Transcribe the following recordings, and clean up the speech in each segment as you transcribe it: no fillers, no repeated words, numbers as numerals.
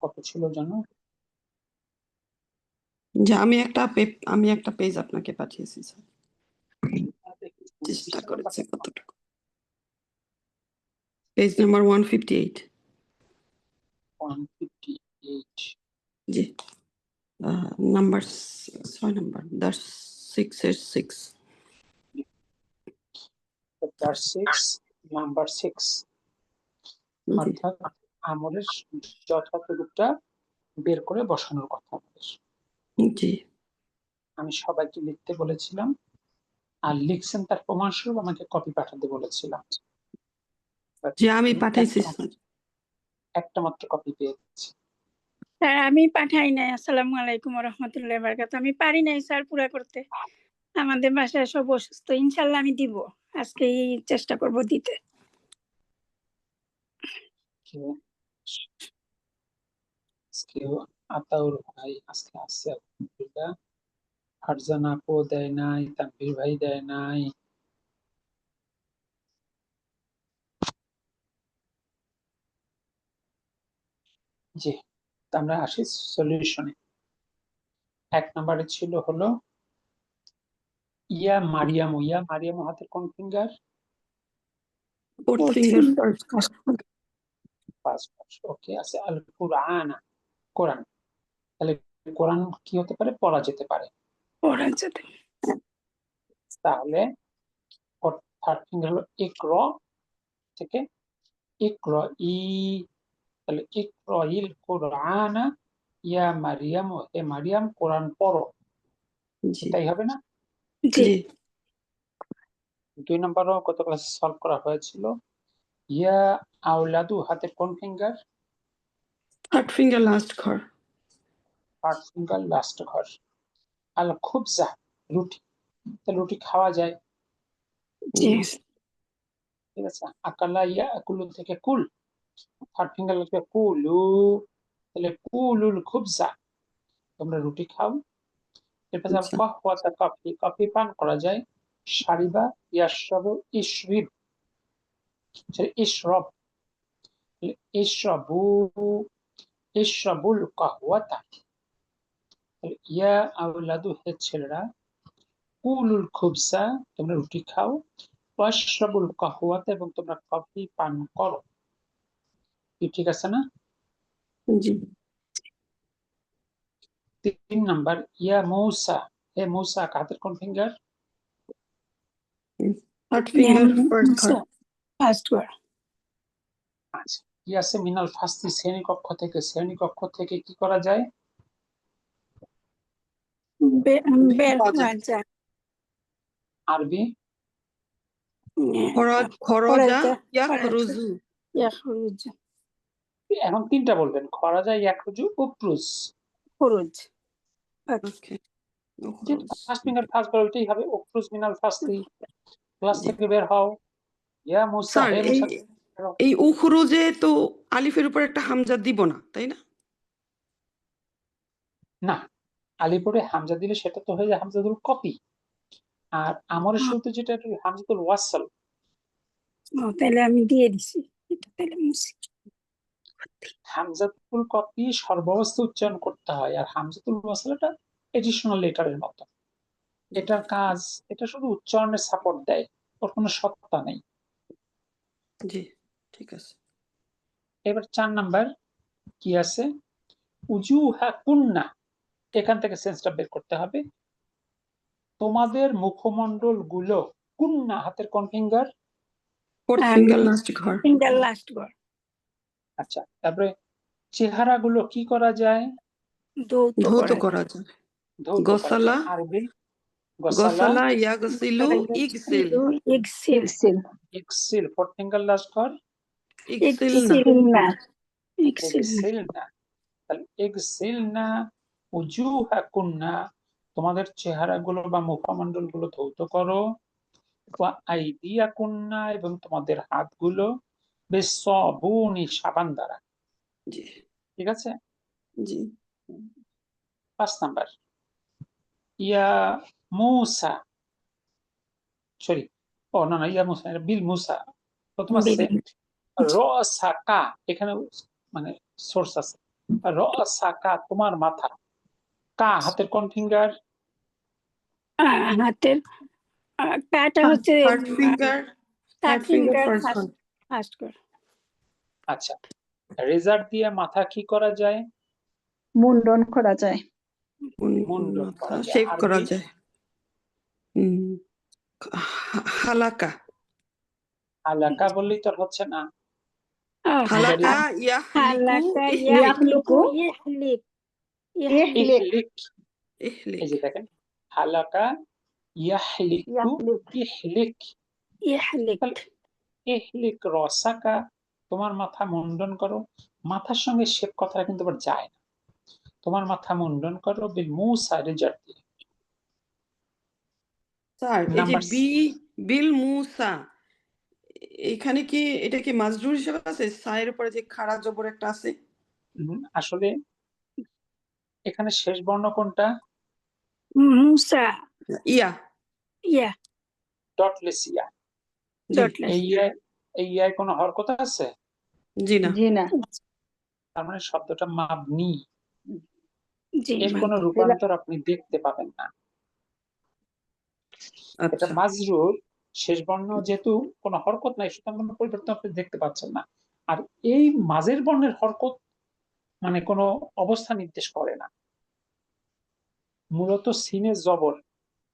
কত ছিল জানো? যে আমি একটা পেজ আপনাকে পাঠিয়েছি স্যার, চেষ্টা করেছি কতটুকু। Page number 158। 158 জি, নাম্বার 6 নাম্বার, দাস 6 এর 6। চ্যাপ্টার 6 নাম্বার 6, অর্থাৎ আমলের যথার্থ রূপটা বের করে বসানোর কথা আমাদের। জি, আমি সবাইকে লিখতে বলেছিলাম, আর লিখছেন তার প্রমাণস্বরূপ আমাকে কপি পাঠাতে বলেছিলাম। যে আমি পাঠাইছি স্যার, একটা মাত্র কপি পেয়েছি। স্যার আমি পাঠাই নাই। আসসালামু আলাইকুম ওয়া রাহমাতুল্লাহি ওয়া বারাকাতুহু। আমি পারি নাই স্যার পুরা করতে, আমাদের বাসায় সব অসুস্থ। ইনশাআল্লাহ আমি দিব, আজকেই চেষ্টা করব দিতে। কেউ আতাউর ভাই আজকে আসছে আলহামদুলিল্লাহ, ফারজান আপু দেয় নাই, তানভীর ভাই দেয় নাই। জি, আমরা আসি সলিউশনে। 1 নম্বরে ছিল হলো ইয়া মারিয়াম হাতের কোন finger? Fourth finger first. Okay, আছে আল কুরআন, কোরআন। তাহলে কোরআন কি হতে পারে? পড়া যেতে পারে। পড়া যেতে। তাহলে থার্ড ফিঙ্গার হলো ইকর থেকে ইকর ই, তাহলে ইকরাইল কুরআন ইয়া মারিয়াম, হে মারিয়াম কোরআন পড়ো। এটাই হবে না? জি। 2 নম্বরও গত ক্লাসে সলভ করা হয়েছিল। ইয়া আওলাদু হাতের কোন ফিঙ্গার? থার্ড ফিঙ্গার লাস্ট ঘর। থার্ড ফিঙ্গার লাস্ট ঘর। আল খুবজা রুটি, তাহলে রুটি খাওয়া যায়। জি। ঠিক আছে। আকালা ইয়া কুলু থেকে কুল, থার্ড ফিঙ্গার লাগবে কুলু, তাহলে কুলুল খুবজা, তোমরা রুটি খাও। এরপর কাহওয়াতা কফি, কফি পান করা যায়। শারিবা ইয়াশরাবু ইশরিব, ইশরব, ইশরাবু ইশরাবুল কাহওয়াতা। ইয়া আওলাদু হে ছেলেরা, কুলুল খুবসা তোমরা রুটি খাও, ওয়াশরাবুল কাহওয়াতা এবং তোমরা কফি পান করো। কি ঠিক আছে না? জি। 3 নাম্বার ইয়া মৌসা, হে মৌসা হাতের কোন ফিঙ্গার? থার্ড ফিঙ্গার ফার্স্ট ঘর। আচ্ছা, কি আছে? মিনাল ফাস্তি শ্রেণীকক্ষ থেকে, শ্রেণীকক্ষ থেকে কি করা যায়? বের করা যায়। আরবি খরজা ইয়াখরুজু। ইয়াখরুজু। এখন 3টা বলবেন, খরাজা ইয়াখরুজু উফরুজ। খুরুজ। ওকে, ফার্স্ট ফিঙ্গার ফার্স্ট বার ওইটাই হবে, উফরুজ মিনাল ফাস্তি, ক্লাস থেকে বের হও। ইয়া মুসা, স্যার হে মুসা। এই উখরুজে তো আলিফের উপর একটা হামজা দিব না, তাই না? না, আলিপুরে হামজা দিলে সেটা তো হয়ে যায় হামজাতুল কপি, আর আমরের শুরুতে যেটা হামজাতুল ওয়াসল। তাহলে আমি দিয়ে দিছি এটা, তাহলে মুছি। হামজাতুল কপি সর্বাবস্থা উচ্চারণ করতে হয়, আর হামজাতুল ওয়াসলটা এডিশনাল লেটারের মতো। এটার কাজ, এটা শুধু উচ্চারণের সাপোর্ট দেয়, ওর কোনো সত্তা নেই। জি, ঠিক আছে। এবার 4 নাম্বার কি আছে? উজুহা কুন্না, এখান থেকে সেন্সটা বের করতে হবে। তোমাদের মুখমণ্ডল গুলো, কুন্না হাতের কোন ফিঙ্গার? ফোর্থ ফিঙ্গার লাস্ট ঘর। ফিঙ্গার লাস্ট ঘর। আচ্ছা, তারপরে চেহারা গুলো কি করা যায়? ধৌত করা যায়। গসালা, আরবি গসালা ইয়াগসিলু ইগসিল। ইগসিল। ইগসিল, ফোর্থ ফিঙ্গার লাস্ট ঘর। ইগসিলনা। ইগসিলনা, তাহলে ইগসিলনা উজুহাকুন্না, তোমাদের চেহারাগুলো বা মুখমণ্ডল গুলো ধৌত করো। ওয়া আইদিয়াকুন্না, এবং তোমাদের হাতগুলো বিসসাবুনি, সাবান দ্বারা। জি, ঠিক আছে। জি। 5 নাম্বার ইয়া মুসা, সরি, ও না না, ইয়া মুসা বিল মুসা, প্রথম আছে রসাকা, এখানে মানে সোর্স আছে, রাসাকা তোমার মাথা, কা হাতের কোন ফিঙ্গার? হাতের কাটা হচ্ছে third finger, third third finger finger first first first কর। আচ্ছা, রেজার দিয়ে মাথা কি করা যায়? মুন্ডন করা যায়। মুন্ডন মাথা করা যায়। শেভ করা আরবি? যায়। হালাকা, হালাকা বললেই তো আর হচ্ছে না। হালাকা হালাকা ইয়াহলিকু, ইয়াহলিক ইহলিক, ইহলিক, এই যে দেখেন, হালাকা ইয়াহলিকু, ইহলিক। ইয়াহলিক ইহলিক রাসাকা, তোমার মাথা মুন্ডন করো। মাথার সঙ্গে শেপ কথাটা কিন্তু আবার যায় না। তোমার মাথা মুন্ডন করো বিল মুসা, রেজার দিয়ে। স্যার এই যে নাম্বার বিল মুসা, এখানে কি এটা কি মাজরুর হিসেবে আছে? সায়ের উপরে যে খাড়া জবর একটা আছে। আসলে এখানে শেষ বর্ণ কোনটা? মুসা ইয়া, ইয়া ডটলেস ইয়া। ডটলেস এই ইয়ায় কোনো হরকত আছে? জি না, জি না। তার মানে শব্দটা মাবনি, জি এর কোনো রূপান্তর আপনি দেখতে পাবেন না। এটা আচ্ছা মাজরুর, শেষ বর্ণ যেহেতু কোনো হরকত নাই, সুতরাং কোনো পরিবর্তন আপনি দেখতে পাচ্ছেন না। আর এই মাঝের বর্ণের হরকত মানে কোনো অবস্থা নির্দেশ করে না। মূলত সিনে জবর,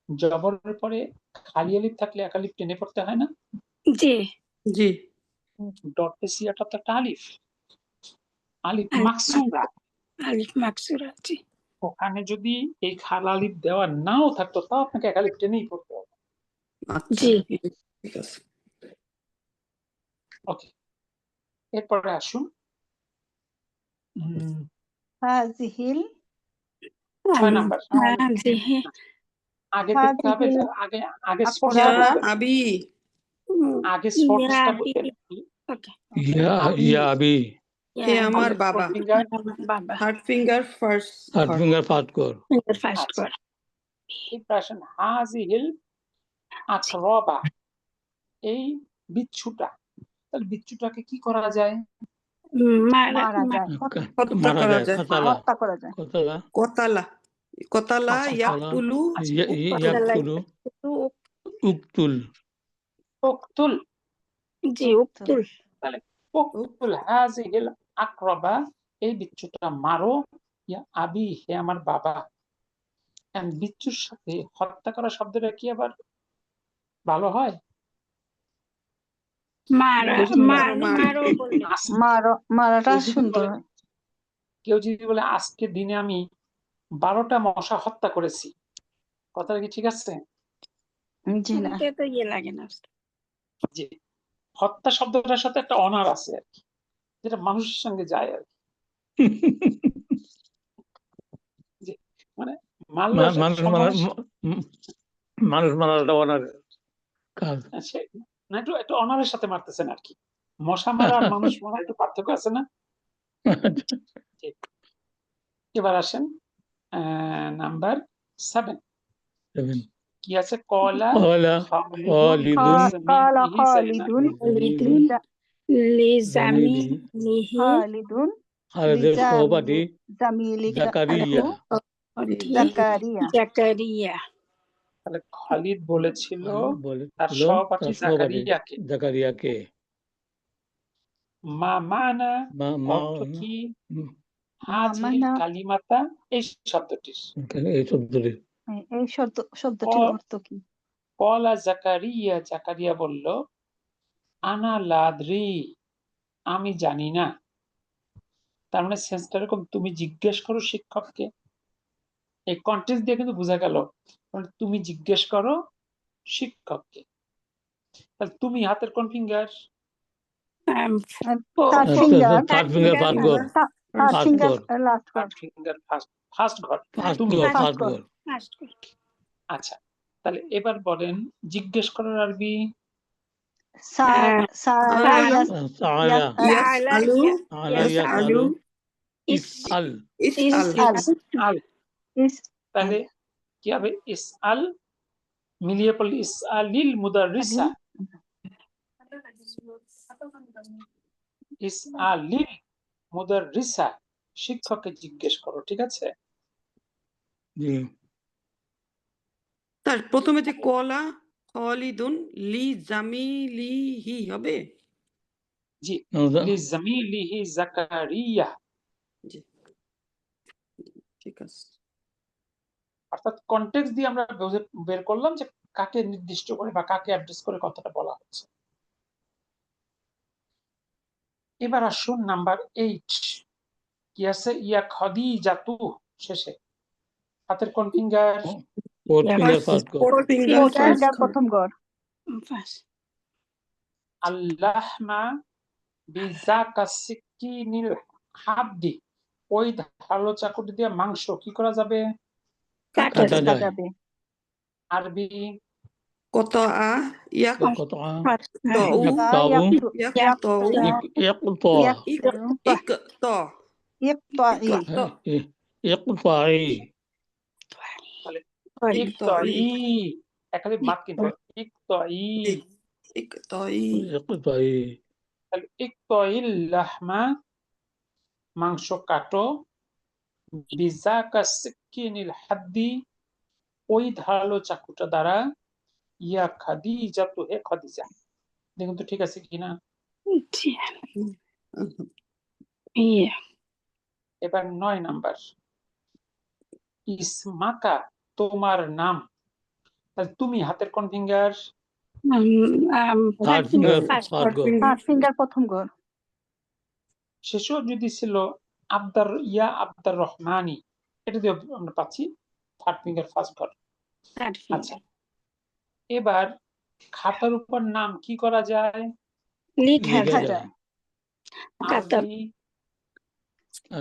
জবরের পরে খালি আলিফ থাকলে এক আলিফ টেনে পড়তে হয় না? জি জি, ডটলেসিয়াটা তো একটা আলিফ, আলিফ আলিফ মাকসুরা। আলিফ মাকসুরা। জি ওখানে যদি এই খাল আলিফ দেওয়া নাও থাকতো, তাও আপনাকে এক আলিফ টেনেই পড়তে হবে। আচ্ছা জি ঠিক আছে। ওকে, এরপরে আসুন হাজিহিল 6 নাম্বার। জি আগে দেখতে হবে, আগে আগে ইয়া স্পর্শটা বলবেন। আবি, আগে স্পর্শটা বলবেন। ওকে ইয়া আবি, হে আমার বাবা, ফিঙ্গার, বাবা থার্ড ফিঙ্গার ফার্স্ট হাত ফিঙ্গার ফাস্ট কর। ফিঙ্গার ফার্স্ট আচ্ছা। কর। আসেন হাজিহিল আকরাবা, এই বিচ্ছুটা। তাহলে বিচ্ছুটাকে কি করা যায়? মারা যায়, হত্যা মারা করা যায়, যায়, কাতালা, হত্যা করা যায়। কতালা, কোতালা, কোতালা আচ্ছা, ইয়াকতুলু, ইয়াকতুলু, উকতুল, উকতুল। জি উকতুল। তাহলে উকতুল হাজিহিল আকরাবা, এই বিচ্ছুটা মারো। ইয়া আবি, হে আমার বাবা। বিচ্ছুর সাথে হত্যা করা শব্দটা কি আবার ভালো হয়? মারা কেউ যদি মারো মারো। মারো বললে মারাটা কেউ যদি সুন্দর। বলে- কেউ যদি বলে আজকে দিনে আমি 12টা মশা হত্যা করেছি, কথাটা কি ঠিক আছে? জি না। শুনতে তো ইয়ে লাগে না। যে হত্যা শব্দটার সাথে একটা অনার আছে আর কি, যেটা মানুষের সঙ্গে যায় আর কি। যে মানে মারলো মানুষ মারাটা ওনার কাজ। না, একটু অনারের সাথে মারতেছেন আর কি। মশা মারা আর মানুষ মারা একটু পার্থক্য আছে না? এবার আসেন নাম্বার 7, কি আছে? কলা কলা খালিদুন, কালা খালিদুন লিজামিলিহি খালিদুন খালিদের সহপাঠী জামিলিকা জাকারিয়া, জাকারিয়া। তাহলে খালিদ বলেছিল তার বলেছিল সহপাঠী তার সহপাঠী জাকারিয়াকে, জাকারিয়াকে, মা মানা মা অর্থ কি? হাজিল কালিমাতা, এই শব্দটির, এই শব্দটি, এই শব্দটির অর্থ কি? কলা জাকারিয়া, জাকারিয়া বলল, আনা লাদ্রি, আমি জানি না। তার মানে সেন্সটা এরকম, তুমি জিজ্ঞেস করো শিক্ষককে। এই কন্টেক্সট দিয়ে কিন্তু বোঝা গেল তুমি জিজ্ঞেস করো শিক্ষককে। তাহলে তুমি হাতের কোন finger? Third finger third finger fast কর, থার্ড ফিঙ্গার লাস্ট কর। থার্ড ফিঙ্গার ফার্স্ট ঘর। ফাস্ট কর। আচ্ছা, তাহলে এবার বলেন জিজ্ঞেস করার আরবি। সাআলা, আলু, ইসআল, আল, তাহলে কি হবে? ইসআল মিলিয়ে পড়লে ইসআলিল মুদাররিসা, ইসআলিল মুদাররিসা, শিক্ষককে জিজ্ঞেস করো, ঠিক আছে? জি তার প্রথমে যে কলা খালিদুন লি জামিলিহি হবে। জি, না, লিজামিলিহি জাকারিয়া, জি ঠিক আছে। অর্থাৎ কনটেক্সট দিয়ে আমরা বের করলাম যে কাকে নির্দিষ্ট করে বা কাকে অ্যাড্রেস করে কথাটা বলা হচ্ছে। এবার আসুন নাম্বার 8, কি আছে? ইয়া খাদিজাতু শেষে হাতের কোন finger? Four finger first god Four finger Fourth first finger card. প্রথম গড়। First. আল্লাহমা বিজাকা সিকিনিল হাদ্দি, ওই ধারালো চাকুটি দিয়ে মাংস কি করা যাবে? কাটা কাটা যায়। যায়। যাবে। আরবি Qata'a কতআ yaqta'u ইয়াকতাউ yaqta'u ইকতা iqta ইকতাই ইকতাই ইকতাই, একাধিক মাত কিন্তু ইকতাই, iqta'i ইকতাই তাহলে ইকতাইল লাহমা, মাংস কাটো, বিজাকা সিকিনিল হাদ্দি, ওই ধারালো চাকুটা দ্বারা, ইয়া খাদিজাতু, হে খাদিজা। দেখুন তো ঠিক আছে কিনা। Yeah. এবার 9 নাম্বার, ইসমাকা, তোমার নাম। তাহলে তুমি হাতের কোন finger? Third finger First. First god third finger প্রথম গড়। শেষও যদি ছিল আব্দার রহমানি, এটা দিয়ে আমরা পাচ্ছি third finger first god. Third আচ্ছা, finger. এবার খাতার উপর নাম কি করা যায়? লেখা লেখা যায়। যায়। কাতাব। আরবি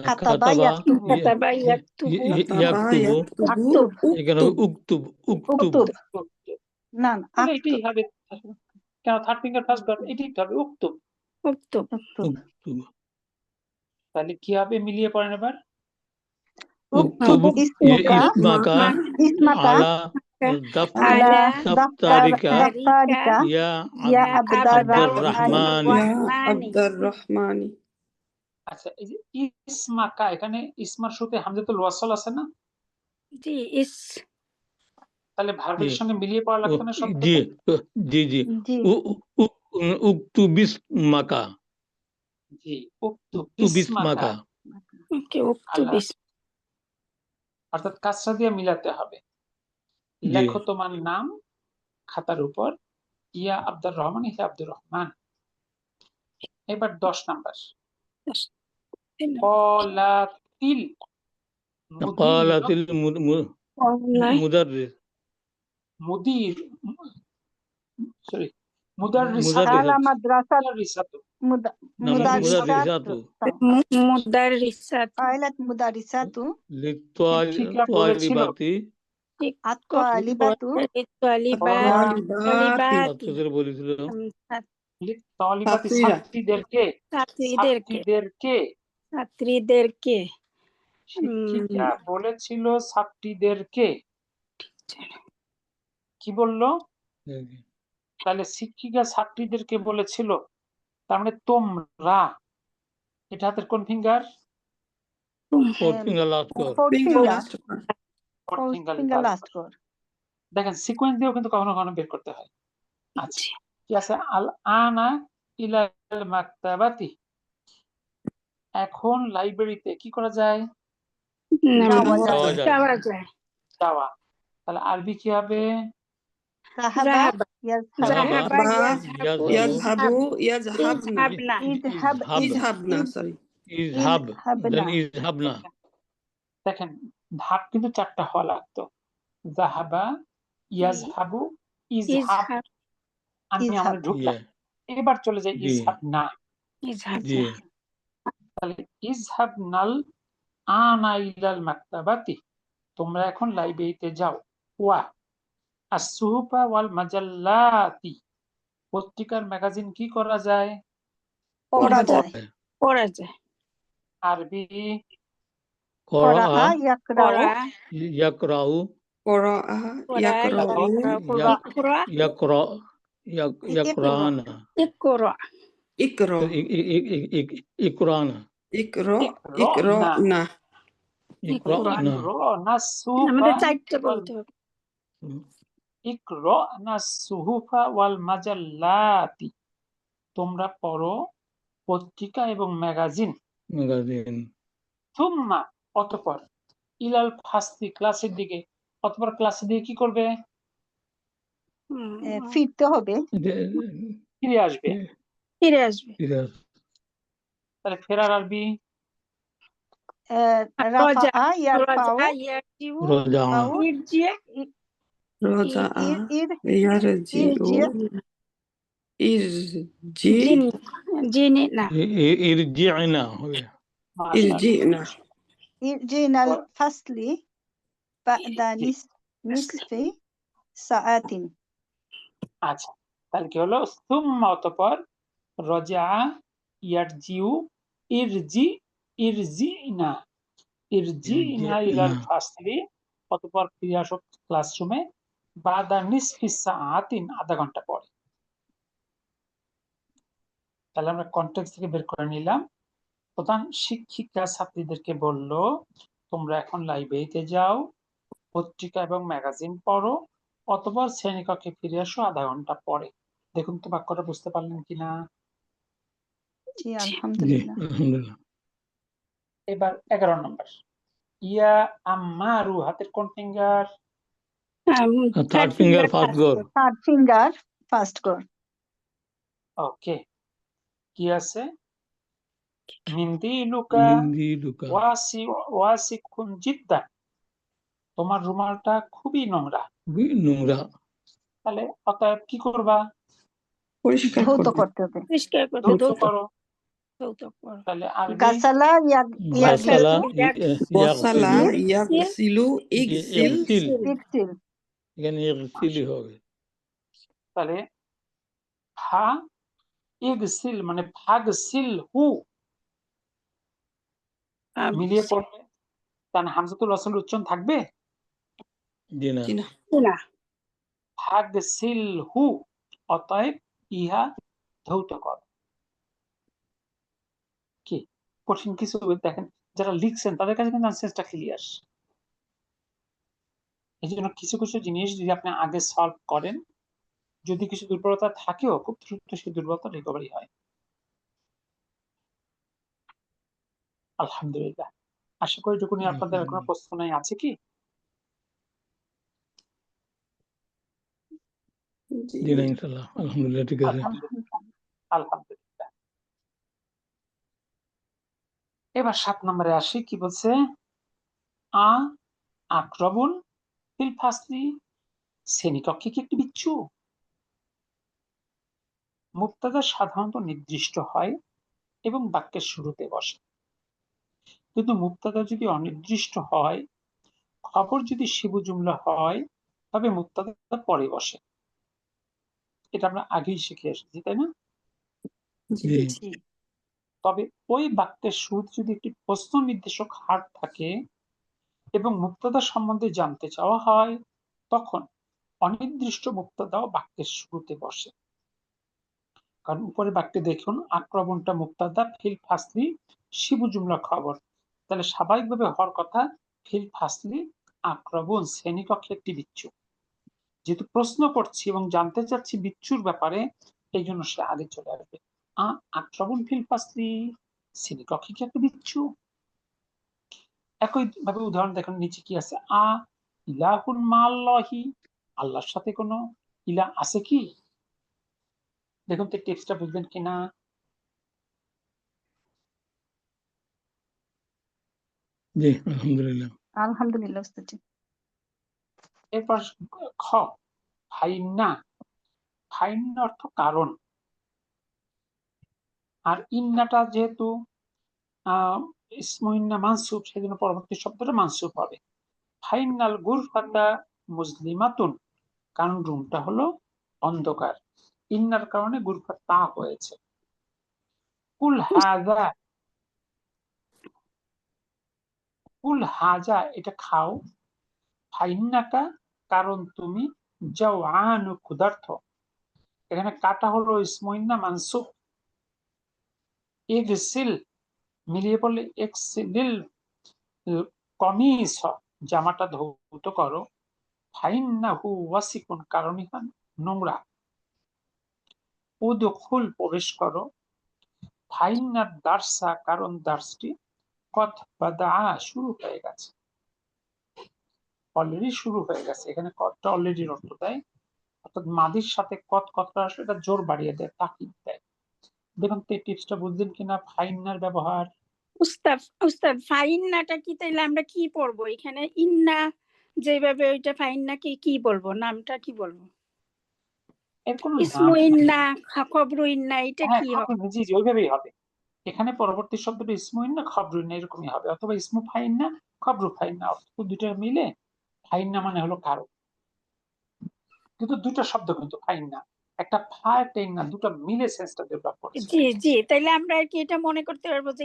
কাতাবা ইয়াকতুবু। কাতাবা ইয়াকতুবু। ইয়াকতুবু আক্তুব। এখানে উকতুব উকতুব উক্তুব। না না, তাহলে আক্তুব। এটাই হবে, কেন থার্ড ফিঙ্গার ফার্স্ট গড, এটাই হবে উক্তুব। উক্তুব। উক্তুব। উকতুব তাহলে কি হবে মিলিয়ে পড়েন এবার? উকতুব ইসমুকা ইসমাকা ইসমাকা আলা আলা দাফতারিকা দাফতারিকা ইয়া ইয়া আব্দুর আব্দার রহমান ya Abdurrahmani আচ্ছা, এই যে ইসমাকা, এখানে ইসমার শুরুতে হামজাতুল ওয়াসল আছে না? জি ইস তাহলে ভার্বের জি। সঙ্গে মিলিয়ে পড়া লাগতো না জি শব্দটা? জি জি জি উকতুবিস মাকা জি, উক্তুব উকতুবিস ইসমাকা মাকা ওকে উক্তুব আলা, ইস। অর্থাৎ কাসরা দিয়ে মিলাতে হবে। জি লেখো তোমার নাম খাতার উপর, ইয়া আব্দুর রহমান, হে আব্দুর রহমান। এবার 10 নাম্বার, কলাতিল কালাতিল মুদাররিস মুদির, সরি, মুদাররিসাতু, আলা মাদ্রাসাত মুদাররিসাতু, মুদাররিসাতু মুদাররিসাত। আইলাত মুদারিসাতু শিক্ষিকা বলেছিল, লিতালিবাতি আত-তালিবাতু Talibati ছাত্রদের বলেছিল তালিবাতি, ছাত্রীরা। ছাত্রীদেরকে, ছাত্রীদেরকে, ছাত্রীদেরকে শিক্ষিকা বলেছিল ছাত্রীদেরকে। কি বললো? তাহলে শিক্ষিকা ছাত্রীদেরকে বলেছিল, তার মানে তোমরা, এটা হাতের কোন ফিঙ্গার? ফোর্থ ফিঙ্গার লাস্ট কর fourth finger finger last one. Fourth fourth finger finger last গড়। দেখেন সিকোয়েন্স দিয়েও কিন্তু কখনো কখনো বের করতে হয়। আচ্ছা, কি আছে? আল আনা ইলাল মাকতাবাতি, এখন লাইব্রেরিতে কি করা যায়? যাওয়া যাওয়া যায়। যায় যাওয়া। তাহলে আরবি কি হবে? যাহাবা ইয়াযহাবু যাহাবা Yazhabu yazhabu Izhabna sorry ইজহাব ইযহাবনা। দেন ইজহাবনা দেখেন ধাপ কিন্তু 4টা হওয়া লাগতো, যাহাবা, ইয়াজহাবু, ইজহাব। আমি ইযহাব। আমরা ঢুকলাম, এবার চলে যাই জি। ইজহাব না। জি তাহলে ইজহাব নাল আনা ইলাল মাকতাবাতি, তোমরা এখন লাইব্রেরিতে যাও। ওয়া আসুহুফা ওয়াল মাজাল্লাতি, পত্রিকার ম্যাগাজিন কি করা যায়? পড়া যায়। পড়া যায়। আরবি করাহা ইয়াকরাউ ইয়াকরাউ Qara'a yaqra'u ইয়াকরা ইয়াকরানা ইকরা। Ikra ইকরানা ইকরা ইকরনা না ইকরা'না ইকরনা সুহুফা আমাদের চারটে ওয়াল বলতে হবে। ইকরনা সুহুফা ওয়াল মাজাল্লাতি, তোমরা পড়ো পত্রিকা এবং ম্যাগাজিন। ম্যাগাজিন থুম্মা, অতঃপর, ইলাল ফাসলি, ক্লাসের দিকে, অতঃপর ক্লাসের দিকে কি করবে? ফিরতে হবে, ফিরে আসবে। ফিরে আসবে। তাহলে ফেরার আরবি রাফা ইয়ারফাউ রজা ইয়ারজিউ রোজা ইরজি রজা ইরজি ইরজি জিনি না ইরজি'না হবে ইরজিনা ইরজিনাল ফাসলি বা'দা নিসফি সাআতিন। আচ্ছা, তাহলে কি হলো? সুম্মা, অতঃপর, রজা ইয়ারজিউ ইরজিনা ইলাল ফাসলি, অতঃপর ফিরে আসো ক্লাসরুমে, বাদা নিসফি সাআতিন, আধা ঘন্টা পরে। তাহলে আমরা কনটেক্সট থেকে বের করে নিলাম। প্রধান শিক্ষিকা ছাত্রীদেরকে বলল, তোমরা এখন লাইব্রেরিতে যাও, পত্রিকা এবং ম্যাগাজিন পড়ো, অথবা শ্রেণীকক্ষে ফিরে আসো আধা ঘন্টা পরে। দেখুন তো বাক্যটা বুঝতে পারলেন কিনা? জি আলহামদুলিল্লাহ। এবার 11 নম্বর, ইয়া আম্মারু, হাতের কোন ফিঙ্গার? থার্ড ফিঙ্গার ফার্স্ট গোর থার্ড ফিঙ্গার ফার্স্ট গোর। ওকে, কি আছে? মিন্দিলুকা ওয়াসিকুন জিদ্দান, তোমার রুমালটা খুবই নোংরা। তাহলে অতএব কি করবা? পরিষ্কার ধৌত করবে। করতে হবে। পরিষ্কার করতে ধৌত ধৌত করো। ধৌত করো। তাহলে আরবি গাসালা গাসালা ওয়াসালা ইয়াগসিলু ইয়াগসিলু ইগসিল ইগসিল। এখানে ইগসিলি হবে। তাহলে ফা ইগসিল মানে ফাগসিল হু মিলিয়ে পড়বে, তাহলে হামজাতুল ওয়াসল উচ্চারণ থাকবে? জি না না ফাগসিল হু, অতএব ইহা ধৌত কর। কি কঠিন কিছু? দেখেন, যারা লিখছেন তাদের কাছে কিন্তু আনসারটা ক্লিয়ার। এই জন্য কিছু কিছু জিনিস যদি আপনি আগে সলভ করেন, যদি কিছু দুর্বলতা থাকেও খুব দ্রুত সেই দুর্বলতা রিকভারি হয়। আলহামদুলিল্লাহ, আশা করি যখনই আপনাদের কোনো প্রশ্ন নাই, আছে কি? জি না ইনশাআল্লাহ, আলহামদুলিল্লাহ ঠিক আছে। আলহামদুলিল্লাহ। এবার 7 নম্বরে আসি, কি বলছে? আক্রমণ ফিল ফাসলি, শ্রেণীকক্ষে কি একটি বিচ্ছু? মুবতাদা সাধারণত নির্দিষ্ট হয় এবং বাক্যের শুরুতে বসে, কিন্তু মুবতাদা যদি অনির্দিষ্ট হয়, খবর যদি শিবু জুমলা হয়, তবে মুবতাদা পরে বসে। এটা আমরা আগেই শিখে এসেছি, তাই না? তবে ওই বাক্যের শুরুতে যদি একটি প্রশ্ন নির্দেশক হার থাকে এবং মুবতাদা সম্বন্ধে জানতে চাওয়া হয়, তখন অনির্দিষ্ট মুবতাদাও বাক্যের শুরুতে বসে। কারণ উপরে বাক্যে দেখুন, আক্রমণটা মুবতাদা, ফিল ফাসলি শিবু জুমলা খবর, তাহলে স্বাভাবিকভাবে হওয়ার কথা ফিল ফাসলি আক্রমণ, শ্রেণীকক্ষে একটি বিচ্ছু। যেহেতু প্রশ্ন করছি এবং জানতে চাচ্ছি বিচ্ছুর ব্যাপারে, এই জন্য সে আগে চলে আসবে। আক্রমণ ফিল ফাসলি, শ্রেণীকক্ষে কি একটা বিচ্ছু? একই ভাবে উদাহরণ দেখুন, নিচে কি আছে? ইলাহুন মাল্লাহি, আল্লাহর সাথে কোনো ইলা আছে কি? দেখুন তো টেক্সটটা বুঝবেন কিনা। জি আলহামদুলিল্লাহ। আলহামদুলিল্লাহ উস্তাদ। এরপর খ, ফাইন্না। ফাইন্না অর্থ কারণ, আর ইন্নাটা যেহেতু ইসমুইন্না মানসুব, সেজন্য পরবর্তী শব্দটা মানসুব হবে। ফাইনাল গুরফাতা মুসলিমাতুন, কারণ রুমটা হলো অন্ধকার। ইন্নার কারণে গুরফা তা হয়েছে। কুল হাজা, কুল হাজা, এটা খাও। ফাইন্নাকা, কারণ তুমি জাওআন, ক্ষুধার্ত। এখানে কাটা হলো ইসমুইন্না মানসুব। ইগসিল, মিলিয়ে পড়লে এক্সিলিল কমিস, জামাটা ধৌত করো, ফাইন্নাহু ওয়াসিকুন, কারণ ইহা নোংরা। উদখুল, প্রবেশ করো, ফাইন্না দারসা, কারণ দার্সটি কদ বাদা, শুরু হয়ে গেছে, অলরেডি শুরু হয়ে গেছে। এখানে কদটা অলরেডি অর্থ দেয়, অর্থাৎ মাদির সাথে কদ কথাটা আসলে এটা জোর বাড়িয়ে দেয়, তাকিদ দেয়। দেখুন তো এই টিপসটা বুঝলেন কিনা, ফাইন্নার ব্যবহার। উস্তাদ ফাইন্নাটা কি, তাইলে আমরা কি পড়বো এখানে? ইন্না যেভাবে ওইটা ফাইন্নাকে কি বলবো, নামটা কি বলবো? এর কোনো ইসমু নাম ইন্না, খবরু ইন্না, এটা হ্যাঁ, কি হবে? জি জি, ওইভাবেই হবে। এখানে পরবর্তী শব্দটা ইসমু ইন্না খবরু ইন্না এরকমই হবে, অথবা ইসমু ফাইন্না খবরু ফাইন্না, অর্থ দুইটা মিলে ফাইন্না মানে হলো কারো। কিন্তু দুটো শব্দ কিন্তু ফাইন্না, একটা ফা একটা ইন্না, দুটো মিলে সেন্সটা ডেভেলপ করছে। জি জি, তাইলে আমরা আর কি এটা মনে করতে পারবো যে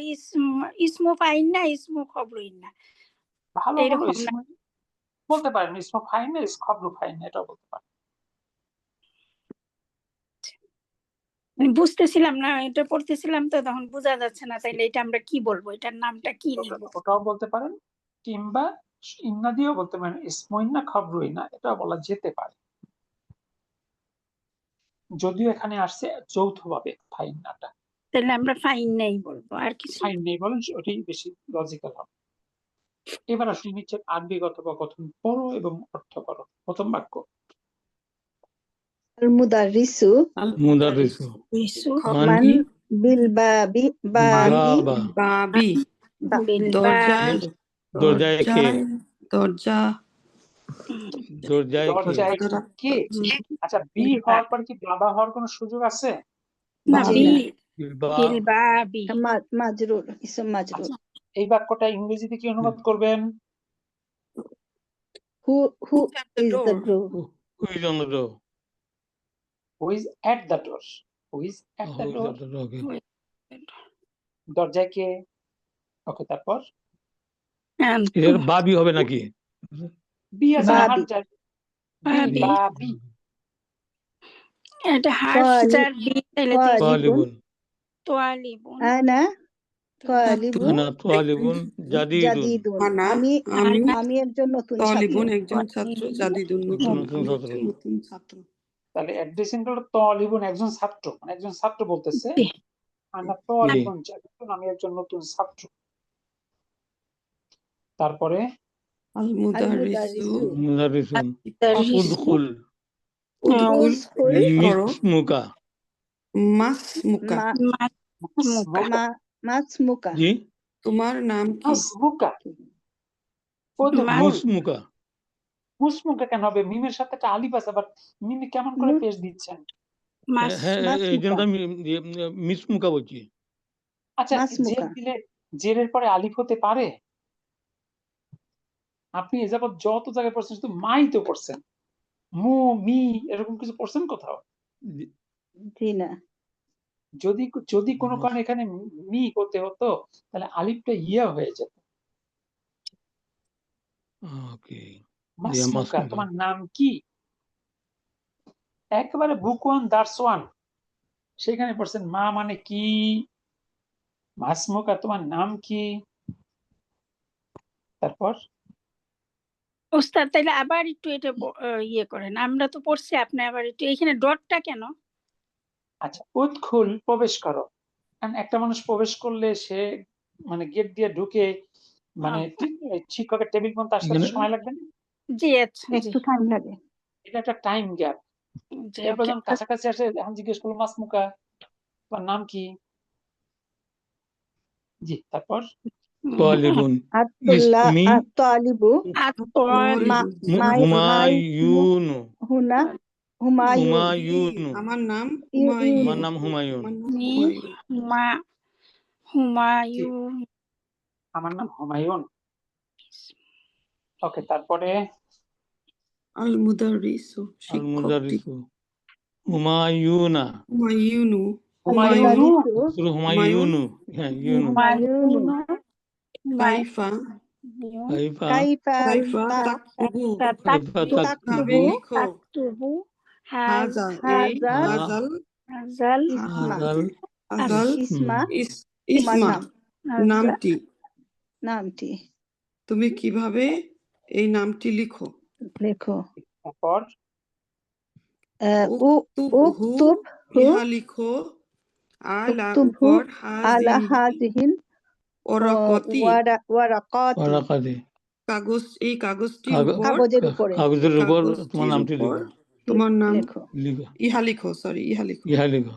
ইসমু ফাইন্না, ইসমু খবরু ইন্না, ভালো ভালো এরকম না? ইসমু বলতে পারেন, ইসমু ফাইন্না ইস খবরু ফাইন্না, এটাও বলতে পারেন। আমি বুঝতেছিলাম না, এটা পড়তেছিলাম তো তখন বোঝা যাচ্ছে না, তাইলে এটা আমরা কি বলবো, এটার নামটা কি নিব? ওটাও বলতে পারেন, কিংবা ইন্না দিয়েও বলতে পারেন, ইসমু ইন্না খবরু ইন্না, এটাও বলা যেতে পারে। যদিও এখানে আসছে যৌথভাবে ফাইন্নাটা, তাহলে আমরা ফাইন্নাই বলবো, আর কিছু? ফাইন নেই বলেন, ওটাই বেশি লজিক্যাল হবে। এবার আসলে নিচের আরবিগত বা গঠন পড়ো এবং অর্থ করো। প্রথম বাক্য, আল মুদাররিসু মুদারিসু ইসু মান মান কি? বিল বাবি বাবা, বাবি, বিল দরজায়, দরজায় কে? দরজা, দরজায় কে? দরজায় কে? আচ্ছা, বি হওয়ার পর কি বাবা হওয়ার কোনো সুযোগ আছে? না, জি বি না, বা বিল বাবি। মাজরুর, ইসম মাজরুর। এই বাক্যটা ইংরেজিতে কি অনুবাদ করবেন? হু at the is the door. Door? who is on the door? Who is at the door, who is at the Who is door, at the door? Okay. দরজায় কে? ওকে, তারপর এর বাবি হবে নাকি? বি আছে না, বাবি। হাত যায়, বিল বাবি। বাবি। এটা হার্ফ জার বি, তাইলে তো তালিবুন, তোয়ালিবুন। আনা তালিবু আনা তালিবুন জাদিদুন, জাদিদুন, আনা, আমি আমি আমি একজন নতুন ছাত্র। তালিবুন, একজন ছাত্র, জাদিদুন, নতুন, নতুন আমি ছাত্র। একজন নতুন ছাত্র। তাহলে অ্যাড্রেসিং হলো তালিবুন, একজন ছাত্র, মানে একজন ছাত্র বলতেছে, জি। আনা তালিবুন জাদিদুন, আমি একজন নতুন ছাত্র। তারপরে আল আল মুদাররিসু, মুদারিসুন উদখুল উদখুল, প্রবেশ করো, ইসমুকা। মাসমুকা, মাসমুকা, জি, তোমার নাম কি? মাসমুকা, উদখুল। মুসমুকা। মুসমুকা কেন হবে? মিমের সাথে একটা আলিফ আছে, আবার মিমে কেমন করে পেশ দিচ্ছেন? হ্যাঁ, এই জন্য তো আমি মিসমুকা বলছি। আচ্ছা, মাসমুকা। জের দিলে জেরের পরে আলিফ হতে পারে? আপনি এ যাবৎ যত জায়গায় পড়ছেন শুধু মাই তো পড়ছেন, মু মি এরকম কিছু পড়ছেন কোথাও? জি না, যদি যদি কোনো কারণে এখানে মি হতে হতো, তাহলে আলিফটা ইয়া হয়ে যেত। ওকে, মাসমুকা, তোমার নাম কি? একেবারে বুক ওয়ান দ্যাটস ওয়ান, সেখানে পড়ছেন মা মানে কি, মাসমুকা তোমার নাম কি। তারপর ওস্তাদ তাইলে আবার একটু এটা ইয়ে করেন, আমরা তো পড়ছি, আপনি আবার একটু এখানে ডটটা কেন? আচ্ছা, উদখুল, প্রবেশ করো। কারণ একটা মানুষ প্রবেশ করলে সে মানে গেট দিয়ে ঢুকে মানে শিক্ষকের টেবিল পর্যন্ত আসতে সময় লাগবে না? জি, আচ্ছা, জি একটু টাইম লাগে। এটা একটা টাইম গ্যাপ। জি, এরপর ওকে। যখন কাছাকাছি আসে, এখন জিজ্ঞেস করলো মাসমুকা তোমার নাম কি। জি, তারপর তালিবুন আতুল্লাহ ইসমি আতালিবু হুমায়ুন, হুনা হুমায়ুন, হুমায়ুন, আমার নাম আমার নাম হুমায়ুন। হুমায়ুন। আমার নাম হুমায়ুন। ওকে, তারপরে আল মুদাররিসু, আল শিক্ষকটি, মুদারিসু হুমায়ুনা, হুমায়ুনু, হুমায়ুনু, শুধু হুমায়ুনু, হ্যাঁ ইউনু। হুমায়ুন। কাইফা, কাইফা কাইফা কাইফা তাকতুবু, কাইফা কিভাবে তাকতুবু লিখো, তাকতুবু হাজা, এই হাজা হাজাল, হাজাল ইসমা, হাযাল হাজাল ইসমা, ইসমা, নাম। নামটি নামটি তুমি কিভাবে এই নামটি লিখো? লেখো। তারপর উক্তুবহু উক্তুবহু ইহা লিখো আলা উক্তুবহু উপর আলা হাজিহি হাজিহিল ওরাকতি ওয়ারাকাতি ওয়ারাকাতি কাগজ এই কাগজটির কাগ- উপর কাগজের উপরে কাগজের উপর তোমার কাগজটির নামটি উপর লিখো তোমার নাম লেখো। লিখো ইহা লিখো ইহা লিখো ইহা লিখো।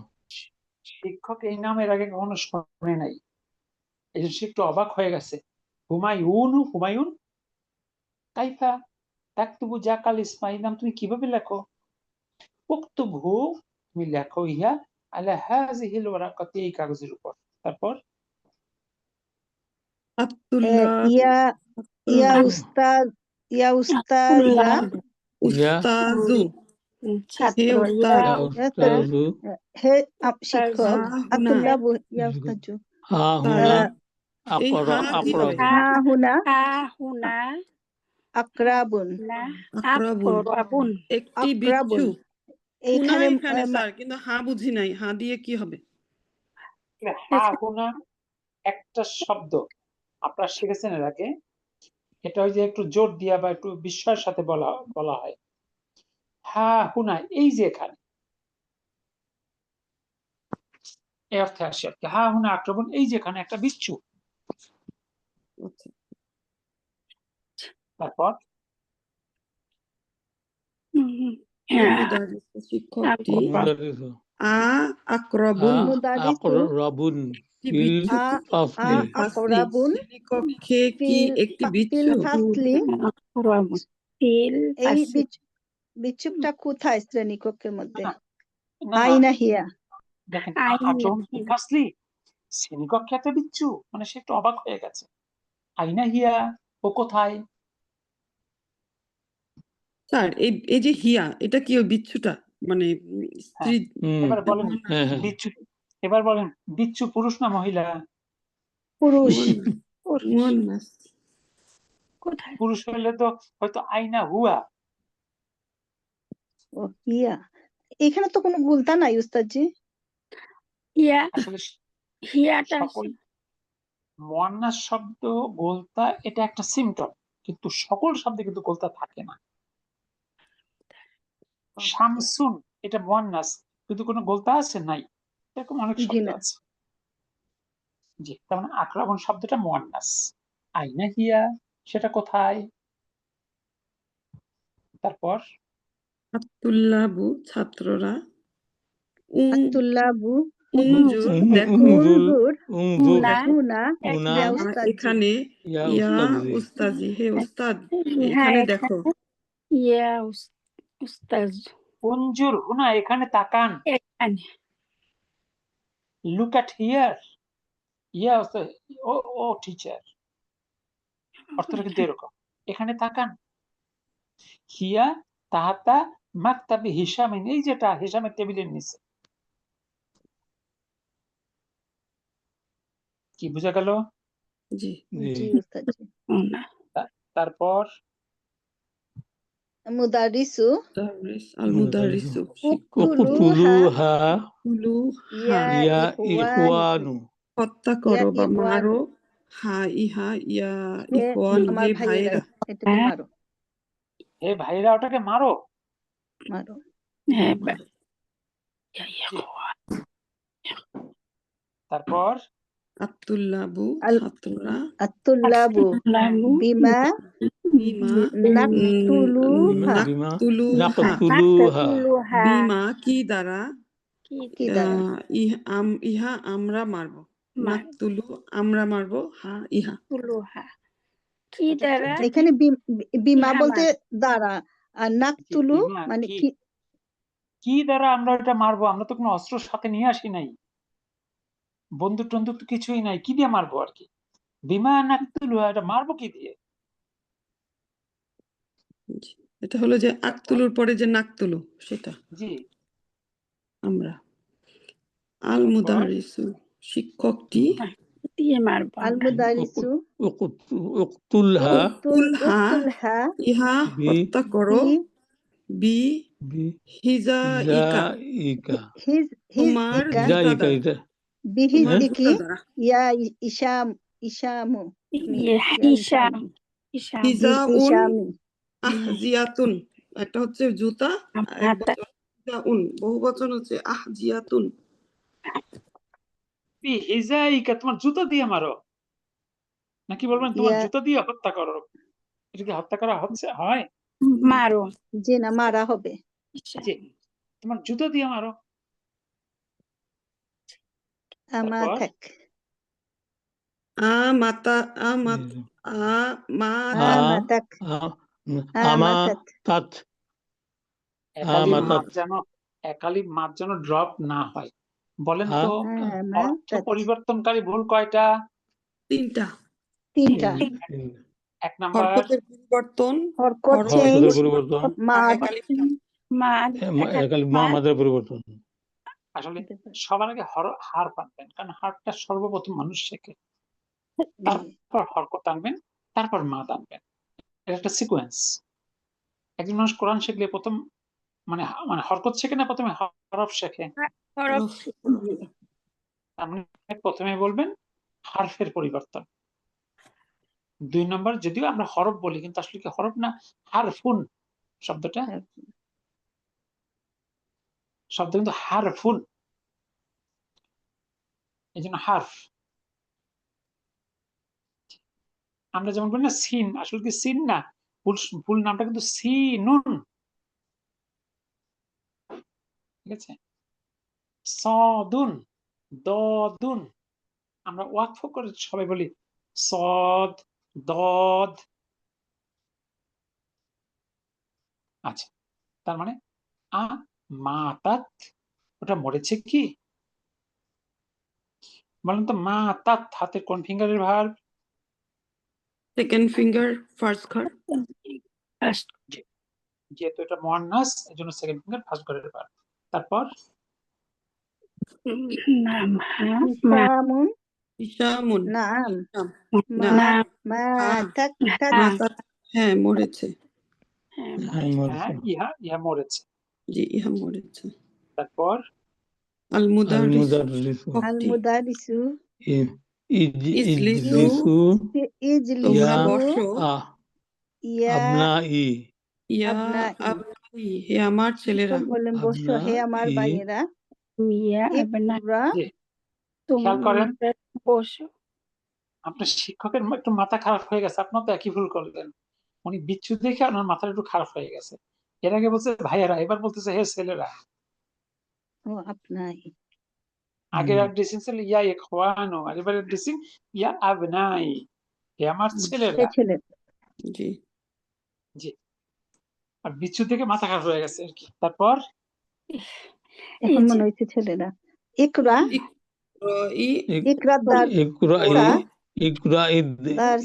শিক্ষক এই নাম এর আগে কখনো শোনে নাই, এই জন্য সে একটু অবাক হয়ে গেছে। হুমায়ুন কাইফা তাকতুবু জাকাল ইসমা, এই নাম তুমি কিভাবে লেখো? উক্তুবহু তুমি লেখো ইহা আলা হাযিহিল ওয়ারাকাতি, এই কাগজের উপর। তারপর আব্দুল্লাহ ইয়া উস্তাযা উস্তাজু হে ছাত্ররা উস্তাদ ইয়া উস্তাযু হে শিক্ষক হা হুনা আতুল্লাবু ইয়া উস্তাজু হা হুনা এই আকর হা কি হবে? আকরাবু হা হুনা হুনা আকরাবুন না আকরাবুন আকরাবুন একটি আকরাবুন। বিচ্ছু হুনা এখানে এখানে স্যার, কিন্তু হা বুঝি নাই, হা দিয়ে কি হবে? হা হুনা একটা শব্দ আপনারা শিখেছেন এর আগে, এটা ওই যে একটু জোর দিয়া বা একটু বিস্ময়ের সাথে বলা হয়। হা হুনা এই যে এখানে, এই অর্থে আসে আর কি। হা হুনা আক্রমণ, এই যে এখানে একটা বিচ্ছু। আচ্ছা। তারপর মুদারিস শিক্ষকটি মুদারিসু আকরাবুন মুদারিসু আকরাবুন একটি ফিল বিচ্ছু ফাসলি আকরাবুন শ্রেণীকক্ষে কি একটি ফিল বিচ্ছু? ফাসলি। ফিল এই বিচ্ছুকটা কোথায় শ্রেণীকক্ষের মধ্যে? না, না, আইনা হিয়া দেখেন আইনা আক্রমণ হিয়া। ফাসলি শ্রেণীকক্ষে একটা বিচ্ছু, মানে সে একটু অবাক হয়ে গেছে। আইনা হিয়া, ও কোথায়? স্যার এই যে হিয়া, এটা কি ওই বিচ্ছুটা, মানে স্ত্রী? এবার বলেন হ্যাঁ হ্যাঁ বিচ্ছু, এবার বলেন বিচ্ছু পুরুষ না মহিলা? পুরুষ। মুয়ান্নাস। কোথায়? পুরুষ হলে তো হয়তো আইনা হুয়া। ও হিয়া, এখানে তো কোনো গুলতা নাই উস্তাদজি। হিয়া আসলে হিয়াটা সকল মুয়ান্নাস শব্দ গোলতা এটা একটা সিমটম, কিন্তু সকল শব্দে কিন্তু গোলতা থাকে না। শামসুন এটা মুয়ান্নাস, কিন্তু কোনো গোলতা আছে নাই, এরকম অনেক জি শব্দ না। আছে। জি, তার মানে আক্রমণ শব্দটা মুয়ান্নাস। আইনা হিয়া সেটা কোথায়? তারপর আব্দুল্লাবু ছাত্ররা আতুল্লাবু উনজুর দেখো উনজুর উনজুর হুনা হুনা ইয়া উস্তাদজি। এখানে ইয়া ইয়া উস্তাজি উস্তাজি হে উস্তাদ হ্যাঁ, এখানে দেখো। ইয়া উস্তাজ উনজুর হুনা এখানে তাকান। এখানে লুক অ্যাট হিয়ার, ইয়া ও টিচার, অর্থটা কিন্তু এরকম। এখানে তাকান। হিয়া তাহাতা মাকতাবি হিসামিন, এই যেটা হিসামের টেবিলের নিচে। কি বোঝা গেল? জি জি উস্তাদজি। তারপর মুদারিসু আল মুদারিসু উকুলুহা উকুলুহা হা ইয়া ইয়া ইখওয়ানু ইখওয়ানু হত্যা ইয়া করো বা ইখওয়ানু। মারো। হা ইহা ইয়া হে ইখওয়ান আমার হে ভাইয়েরা, ভাইরা। এটাকে মারো হে ভাইরা ওটাকে মারো। মারো। হ্যাঁ তারপর আব্দুল্লাবু আল- ছাত্ররা আতুল্লাবু বিমা বিমা নাকতুলুহা নাকতুলুহা বিমা কি দ্বারা কি দ্বারা ইহা আমরা মারব। নাকতুলু আমরা মারব, হা ইহা কি দ্বারা এখানে বিমা ইহা বলতে দ্বারা, আর নাকতুলু বিমা মানে কি? কি? কি দ্বারা আমরা ওটা মারবো? আমরা তো কোনো অস্ত্র সাথে নিয়ে আসি নাই, বন্দুক টন্দুক তো কিছুই নাই, কি দিয়ে মারবো আর কি? বিমা নাকতুলুহা, এটা মারবো কি দিয়ে? এটা হলো যে আকতুলুর পরে যে নাকতুলু, সেটা জি। আমরা। আল মুদারিসু শিক্ষকটি দিয়ে মারবো আল মুদারিসু উকতুলহা উকতুলহা ইহা হত্যা করো বি হিজাইকা হিজাইকা তোমার হিজইকা জুতা দ্বারা। এটা বিহি তোমার কি জুতা দ্বারা ইয়া ইশামু ইয়ে, ইয়া হিসাম ইশাম হিসাম হিজাউন ইশামি আহজিয়াতুন, একটা হচ্ছে জুতা, এক মাতা বচন হিজাউন, বহু বচন হচ্ছে আহজিয়াতুন। হিজাইকা তোমার জুতা দিয়ে মারো, নাকি বলবেন তোমার ইয়া জুতা দিয়ে হত্যা করো? এটা কি হত্যা করা হয়? মারো যে না মারা হবে হিসাম। যে তোমার জুতা দিয়ে মারো। তারপর আমাতাক আমাতা আমাত আমাতাত আমাতাক আমাতাত আমাতাত একালি মাছ আমাতাত যেন ড্রপ না হয়। বলেন তো অর্থ আমাতাত পরিবর্তনকারী ভুল কয়টা? তিনটা। তিনটা এক নাম্বার হরকতের পরিবর্তন, হরকত হরফ চেঞ্জ হরকতের পরিবর্তন, মাদ মাদ মাদের পরিবর্তন। আসলে সবার আগে হার আনবেন, কারণ হারটা সর্বপ্রথম মানুষ শেখে, তারপর হরকত আনবেন, তারপর মাদ আনবেন। এটা একটা সিকোয়েন্স। একজন মানুষ কোরআন শিখলে প্রথম মানে মানে হরকত শেখে না, প্রথমে হরফ শেখে। হরফ তার মানে প্রথমে বলবেন হারফের পরিবর্তন। 2 নম্বর, যদিও আমরা হরফ বলি কিন্তু আসলে কি হরফ না, হারফুন শব্দটা, শব্দ কিন্তু হারফুন, এই জন্য হারফ। আমরা যেমন বলি না সিন, আসলে কি সিন না, ফুল নামটা কিন্তু সিনুন, ঠিক আছে? সদুন, দদুন, আমরা ওয়াকফ করে সবাই বলি সদ, দদ। আচ্ছা, তার মানে আ মাতাত, ওটা মরেছে কি? বলেন তো, মাতাত হাতের কোন ফিঙ্গারের ভার্ব? সেকেন্ড ফিঙ্গার ফার্স্ট ঘর। যেহেতু এটা মুয়ান্নাস, এজন্য সেকেন্ড ফিঙ্গার ফার্স্ট ঘরের ভার্ব। তারপর নাম ইসামুন ইসামুন, নাম নাম মাতাক মাতাত, হ্যাঁ মরেছে, ইহা মরেছে। জি ইহা মরেছে। তারপর আল মুদারিস, মুদাররিসু আল মুদারিসু ইজলিসু, তোমরা ইয়া বসো, ইয়া আবনাই ইয়া আবনাই আবনাই, হে আমার ছেলেরা, বললেন বসো হে আমার আবনাই ভাইয়েরা ইয়া আবনা ইকরা খেয়াল করেন, তোমরা বসো। আপনার শিক্ষকের একটু মাথা খারাপ হয়ে গেছে, আপনার তো একই ভুল করলেন। উনি বিচ্ছু দেখে ওনার মাথাটা একটু খারাপ হয়ে গেছে। এর আগে বলছে ভাইয়েরা, এবার বলতেছে হে ছেলেরা। ও আপনাই আগের ড্রেসিং ছিল ইয়া ইখওয়ানু, আর এবারে ড্রেসিং ইয়া আবনাই, হে আমার হে ছেলেরা। ছেলে জি জি, আর বিচ্ছু থেকে মাথা খারাপ হয়ে গেছে আর কি। তারপর এখন মনে হচ্ছে ছেলেরা ইকরা ইকরাই, ইকরা দার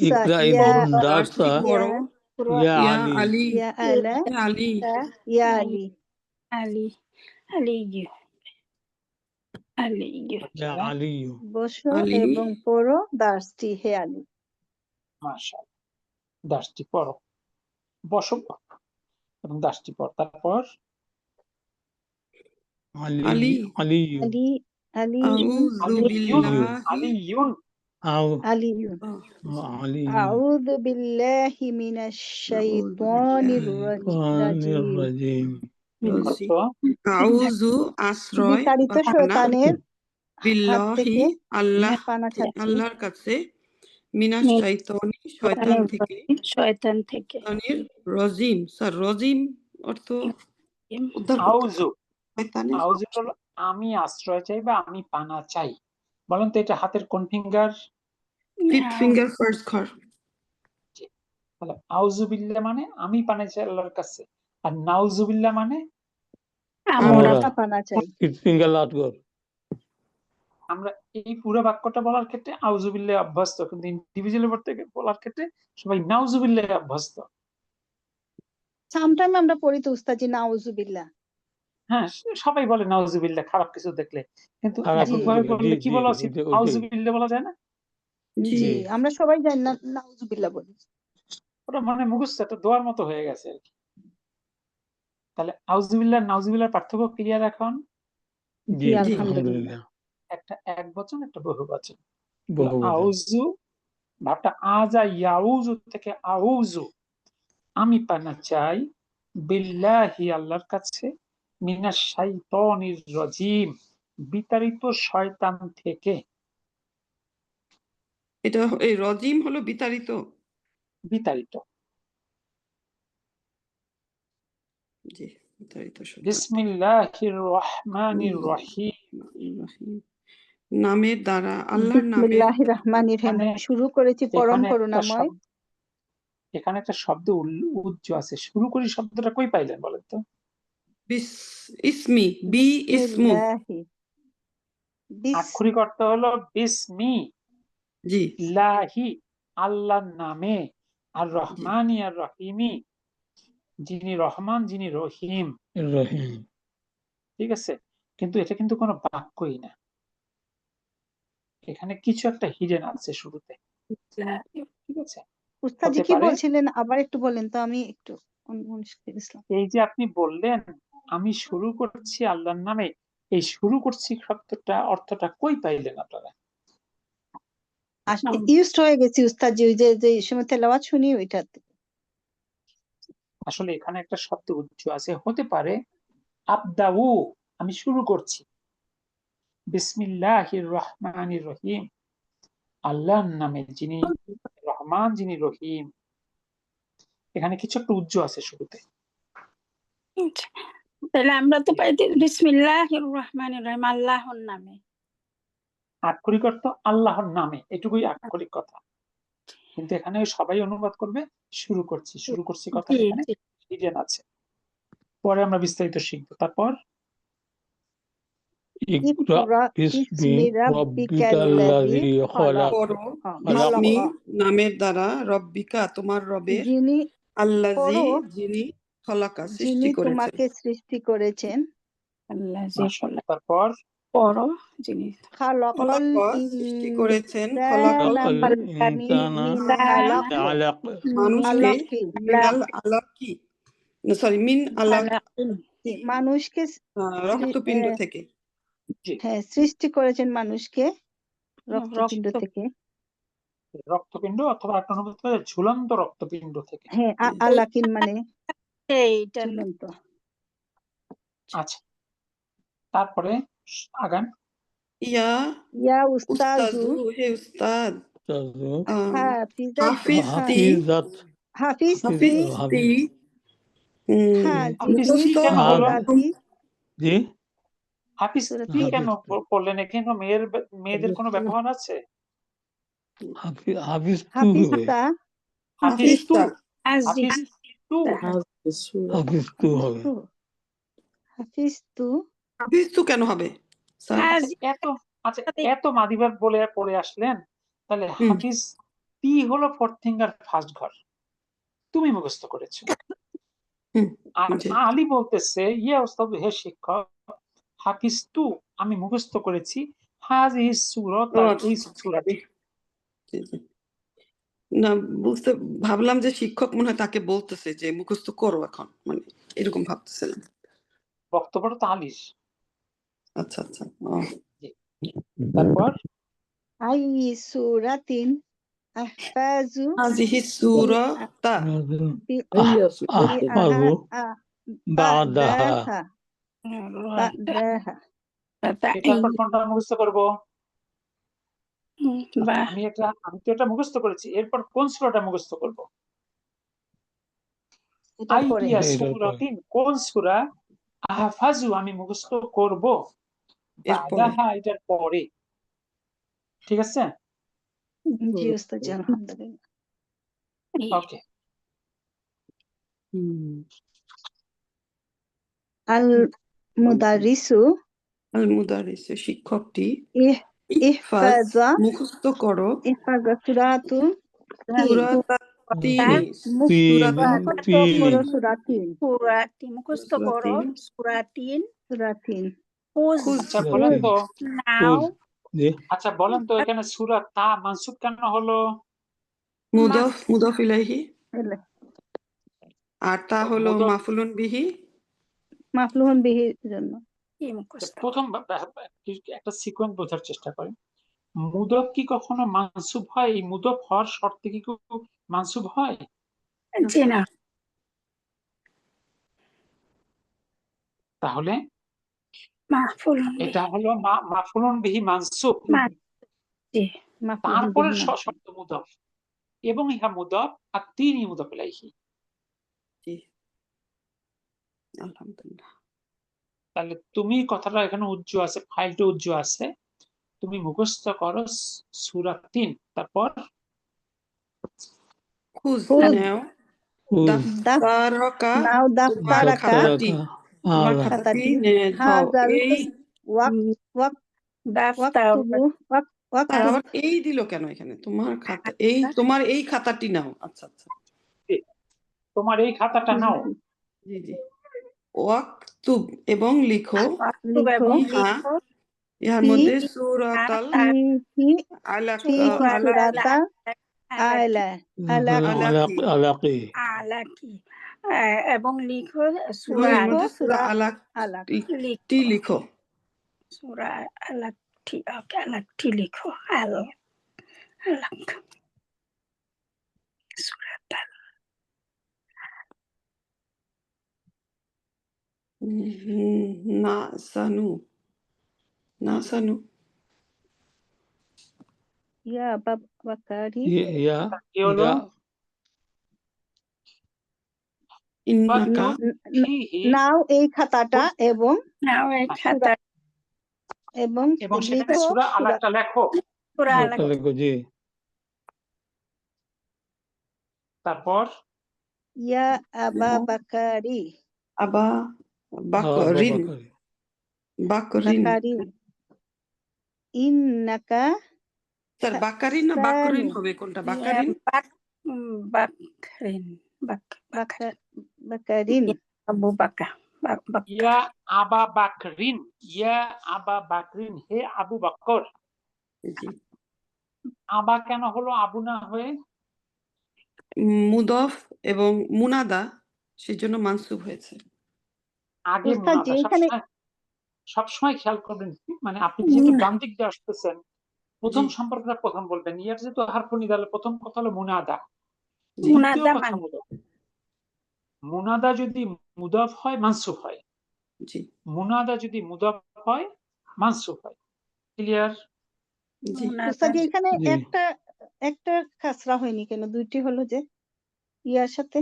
ইকরাই দারসা দারসা পড়ো, ইয়া ইয়া আলী আলী, ইয়া আলা ইয়া আলী, ইয়া আলী আলী আলী আলী ইয়া আলী বসো আলী, এবং পড়ো দার্সটি হে আলী মাশাআল্লাহ, দাসটি পড়ো, বসো এবং দাসটি পড়। তারপর আলী আলী, আলী আলী আলী আউযু বিল্লাহি, আলিয়ুন, আলিয়ুন আলী আউযু বিল্লাহি মিনাশ শাইতানির রাজিম রাজিম অর্থ আউযু আশ্রয় বিতাড়িত বা পানা, শয়তানের হাত বিল্লাহি থেকে আল্লাহ, পানা চাচ্ছি আল্লাহর কাছে, মিনাশ শাইতানি শয়তান থেকে, শয়তান থেকে, শয়তানির রজিম, স্যার রজিম অর্থ উদ্ধার করতে আউযু, শয়তানের, আউযু হলো আমি আশ্রয় চাই বা আমি পানা চাই। বলেন তো এটা হাতের কোন ফিঙ্গার? ফিফথ ফিঙ্গার ফার্স্ট ঘর। তাহলে আউযুবিল্লাহ মানে আমি পানা চাই আল্লাহর কাছে, আর নাউজুবিল্লাহ মানে আমরা পানা চাই ফিঙ্গার লাট কর। আমরা এই পুরো বাক্যটা বলার ক্ষেত্রে আউযুবিল্লাহ অভ্যস্ত, কিন্তু ইন্ডিভিজুয়াল বলার ক্ষেত্রে সবাই নাউজুবিল্লাহ অভ্যস্ত। সামটাইম আমরা পড়ি তো উস্তাজি নাউজুবিল্লাহ হ্যাঁ, সবাই বলে নাউজুবিল্লাহ খারাপ কিছু দেখলে, কিন্তু খারাপ এককভাবে কিছু দেখলে, বললে কি জি, বলা জি, উচিত? ওইটাই। আউযুবিল্লাহ বলা যায় না? জি আমরা সবাই জানি না নাউজুবিল্লাহ বলি ওটা মানে মুখস্থ একটা দোয়ার মতো হয়ে গেছে আর কি। তাহলে আউযুবিল্লাহ নাউজুবিল্লাহর পার্থক্য ক্লিয়ার এখন? জি জি আলহামদুলিল্লাহ আলহামদুলিল্লাহ একটা এক বচন একটা বহু বচন। বহুবচন। আউযু ভাবটা আজা ইয়াউযু থেকে আউযু, আমি পানা চাই, বিল্লাহি আল্লাহর কাছে, মিনাশ শাইতানির রাজিম বিতাড়িত শয়তান থেকে। এটা এই রজিম হলো বিতাড়িত। বিতাড়িত। জি, বিতাড়িত শয়তান। বিসমিল্লাহির রহমানির রহিম। রহিম। নামের দ্বারা, আল্লাহর নামে। বিসমিল্লাহির রহমানির রহিম। এখানে- শুরু করেছি পরম এখানে একটা করুণাময়। এখানে একটা শব্দ উজ্জ আছে, শুরু করি শব্দটা কই পাইলেন বলেন তো? ইসমি, বি ইসমু। বিসমিল্লাহি। আক্ষরিক অর্থ হলো বিসমি জি, লাহি, আল্লাহর নামে, আর রহমানি আর রহিমি, যিনি রহমান যিনি রহিম। রহিম। ঠিক আছে, কিন্তু এটা কিন্তু কোনো বাক্যই না, এখানে কিছু একটা হিডেন আছে শুরুতে। ঠিক আছে, উস্তাদজি হতে কি পারে বলছিলেন আবার একটু বলেন তো, আমি একটু অন্যমনস্ক ছিলাম। এই যে আপনি বললেন আমি শুরু করছি আল্লাহর নামে, এই শুরু করছি শব্দটা অর্থটা কই পাইলেন আপনারা? ইউজড হয়ে গেছি উস্তাদজি, ওই যে সময় তেলাওয়াত শুনি ওইটাতে। আসলে এখানে একটা শব্দ উজ্জ আছে, হতে পারে আবদাউ, আমি শুরু করছি, বিসমিল্লাহির রহমানির রহিম, আল্লাহর নামে যিনি রহমান যিনি রহিম। এখানে কিছু একটা উজ্জ আছে শুরুতে। আচ্ছা, তাহলে আমরা তো পাই বিসমিল্লাহির রহমানির রহিম, আল্লাহর নামে। আক্ষরিক অর্থ আল্লাহর নামে, এটুকুই আক্ষরিক কথা, কিন্তু এখানে সবাই অনুবাদ করবে শুরু করছি, শুরু করছি কথা জি, এখানে জি। হিডেন আছে, পরে আমরা বিস্তারিত শিখবো। তারপর ইকরা বিসমি রাব্বিকাল্লাযী খালাক। পড়ো খালাক। বিসমি, নামের দ্বারা, রব্বিকা তোমার রবের, যিনি আল্লাযী পড়ো, যিনি খলাকা যিনি সৃষ্টি করেছেন। তোমাকে সৃষ্টি করেছেন। আল্লাহ যে মাশাআল্লাহ। তারপর পড়ো যিনি খালাকাল খলাকা সৃষ্টি করেছেন, খলাকা খালাকাল ইনসানা ইনসানা মিন আলাক। আলাক। মানুষকে আলাকি। মিনাল আলাকি, সরি মিন আলাক, মানুষকে রক্তপিণ্ড থেকে। হ্যাঁ সৃষ্টি করেছেন মানুষকে রক্তপিণ্ড থেকে। রক্তপিণ্ড অথবা একটা অনুবাদ করে ঝুলন্ত রক্তপিণ্ড থেকে। হ্যাঁ আলাকিন মানে এইটা ঝুলন্ত। আচ্ছা, তারপরে আগান। ইয়া ইয়া উস্তাজু, উস্তাজু হে উস্তাদ, হাফিজতি হাফিজাত। হাফিজতি হাফিজতি, হ্যাঁ হাফিজ যিনি কি কেন হলো? সূরাতি জি, হাফিজ কি কেন পড়লেন? এখানে মেয়েদের কোনো ব্যবহার আছে? হাফিজ তু হবে। হাফিজতা হাফিজ তু, হাফিজ হাফিজ তু, হাফিজ তু হবে। হাফিজতু হাফিজতু কেন হবে স্যার? এত মাদিবার বলে পড়ে আসলেন, তাহলে হাফিজ তি হলো ফোর্থ ফিঙ্গার ফার্স্ট ঘর, তুমি মুখস্থ করেছো। আর আলী বলতেছে ইয়া উস্তাদ হে শিক্ষক, হাফিজ তু আমি মুখস্থ করেছি, হাযিহিস সূরাত এই সূরাটি। না বুঝতে ভাবলাম যে শিক্ষক মনে হয় তাকে বলতেছে যে মুখস্থ করো এখন, মানে এরকম ভাবতেছিলাম। বক্তব্যটা তো আলীর। আচ্ছা আচ্ছা। তারপর আই সূরাতিন আহফাজু হাযিহি সূরাতা আহফাজু বাদাহা। বাদাহা। তারপর কোনটা মুখস্থ করবো? বা আমি তো এটা মুখস্থ করেছি, এরপর কোন সূরাটা মুখস্থ করব? আইয়া সূরাতিন কোন সূরা, আহফাজু আমি মুখস্থ করব, বাদাহা এটার পরে। ঠিক আছে, জি উস্তাদ জি আলহামদুলিল্লাহ। ওকে। আল মুদারিসু আল মুদারিস শিক্ষকটি, ইহফাজা মুখস্থ করো, ইহফাজা সূরাতু মুখস্থ করো সূরাতিন। আচ্ছা বলেন তো, আচ্ছা বলেন তো এখানে সূরা তা মানসুব কেন হলো? মুদাফ ইলাইহি, আর তা হলো মাফুলুন বিহি। মাফলুহুন বিহির জন্য। কি মুখস্থ প্রথম একটা সিকোয়েন্স বোঝার চেষ্টা করেন। মুদফ কি কখনো মানসুব হয়? এই মুদফ হওয়ার শর্তে কি মানসুব হয়? জি না তাহলে মাহফুলুন এটা হলো মাফুলুন বিহি মানসুব। জি মাফউলুন তারপরে বিহি মানসুব। শর্ত মুদফ এবং ইহা মুদফ আর তিনি মুদফ ইলাইহি। জি আলহামদুলিল্লাহ। তাহলে তুমি কথাটা এখানে উজ্জ্ব আছে, ফাইলটা উজ্জ্ব আছে, তুমি মুখস্থ করো সূরা 3। তারপর খুজ খুজ নেও খুজ দাফতারাকা, নাও তোমার দাফতারাকা খাতাটি, তোমার আলা খাতাটি খাতাটি নেও। হাজাল এই দাফতার ওয়াক্তুবু তার ওয়াক্তুব আবার এই দিল কেন এখানে? তোমার খাতা, তোমার এই খাতাটি নাও। আচ্ছা আচ্ছা, তোমার এই খাতাটা নাও। জি জি। ওয়াক্তুব এবং লিখো, ওয়াক্তুব এবং ইহা লিখো ইহার ফি মধ্যে সূরাতাল ফি আলাকা সুরাতা আলা আলাকি, আলাকি আলাকি এবং লিখো এবং সূরা এর মধ্যে সূরা আলাক আলাকটি লিখো। সূরা আলাকটি ওকে আলাকটি লিখো আলাক সূরা না সানু ইয়া বাকারি ইয়া কি হলো? ইন্নাকা নাও এই খাতাটা এবং নাও এই খাতা এবং এবং সেখানে লিখো সূরা আলাকটা লেখো। সূরা আলাক জি। তারপর ইয়া আবা বাকারি আবা বাকরিন বাকারি ইন্নাকা স্যার বাকারিন না বাকরিন হবে? কোনটা? বাকারিন বাকারিন আবু বাকা ইয়া আবা বাকরিন, ইয়া আবা বাকরিন, হে আবু বকর। জি। আবা কেন হলো আবু না হয়ে? মুদফ এবং মুনাদা, সেজন্য মানসুব হয়েছে। আগে উস্তাদ জি, মুনাদা। এখানে সবসময় খেয়াল করবেন, মানে আপনি যেহেতু ডান দিক দিয়ে আসতেছেন, প্রথম সম্পর্কটা প্রথম বলবেন। ইয়ার যেহেতু হারফুল নিদালে প্রথম কথা হলো মুনাদা, দ্বিতীয় কথা মুদফ। মুনাদা যদি মুদফ হয় মানসুব হয়, জি মুনাদা যদি মুদফ হয় মানসুব হয়। ক্লিয়ার? জি। উস্তাদ জি, এখানে জি। একটা কাসরা হয়নি কেন? দুইটি হলো যে ইয়ার সাথে।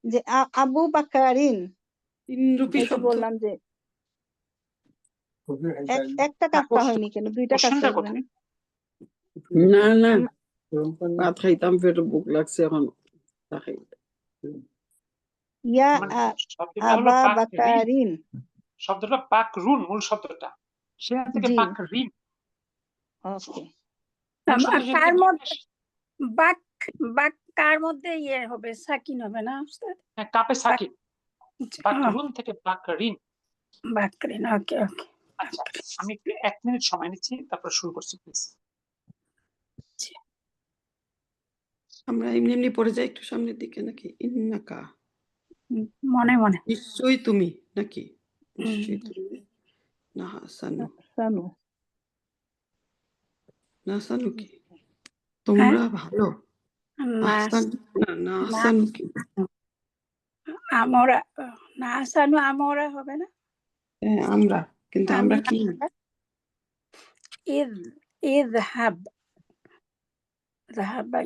যে আবু বাকারিন, তিন রূপী এই তো শব্দ। বললাম যে একটা কাসরা হয়নি কেন? দুইটা কাসরা হলো কেন? না না, ভাত খাইতাম, পেটে ভুক লাগছে এখন। ইয়া শব্দটা হলো আবা বাকরিন। বাকারিন শব্দটা বাকরুন, মূল শব্দটা সেখান থেকে জি। বাকরিন। ওকে। কার মধ্যে বাক কার মধ্যে ইয়ে হবে, সাকিন হবে না উস্তাদ? কাপে সাকিন, বাকরুন থেকে বাকরিন। বাকরিন, ওকে ওকে। আচ্ছা, আমি একটু 1 মিনিট সময় নিচ্ছি, তারপর শুরু করছি প্লিজ। আমরা এমনি এমনি পড়ে যাই একটু সামনের দিকে নাকি? ইন্নাকা মনে মনে নিশ্চয়ই তুমি, নাকি? নিশ্চয়ই তুমি। না সানু, সানু না সানু কি তোমরা ভালো? আহসান না সানু কি? আমরা না সানু আমরা হবে না? হ্যাঁ আমরা, কিন্তু আমরা কি? ইযহাব যাহাবা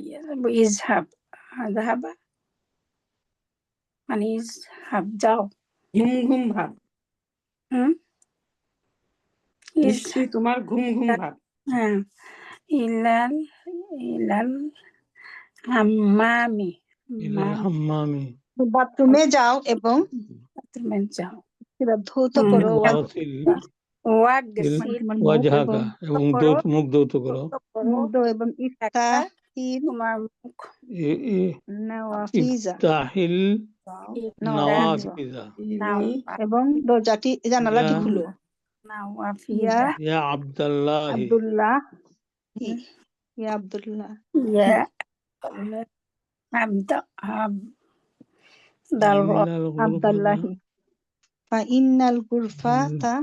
ইযহাব যাহাবা মানে ইযহাব যাও। ঘুম ঘুম ভাব। নিশ্চয়ই তোমার ঘুম ঘুম ভাব। হ্যাঁ, ইলাল হাম্মামি হাম্মামি বাথরুমে যাও এবং বাথরুমে যাও। ধৌত করো ওয়াগসিল ওয়াজহাকা এবং মুখ ধৌত করো। মুখ এবং ইফতাহিল তোমার মুখ নাওয়াফিজা ইফতাহিল নাওয়াফিজা এবং দরজাটি জানালাটি খুলো। নাওয়াফিজা ইয়া আব্দুল্লাহ আব্দুল্লাহ ইয়া আব্দুল্লাহ ইয়া আব্দ দাল র ইল্লাল গুরফাতা আব্দাল্লাহি ইন্নাল গুরফাতা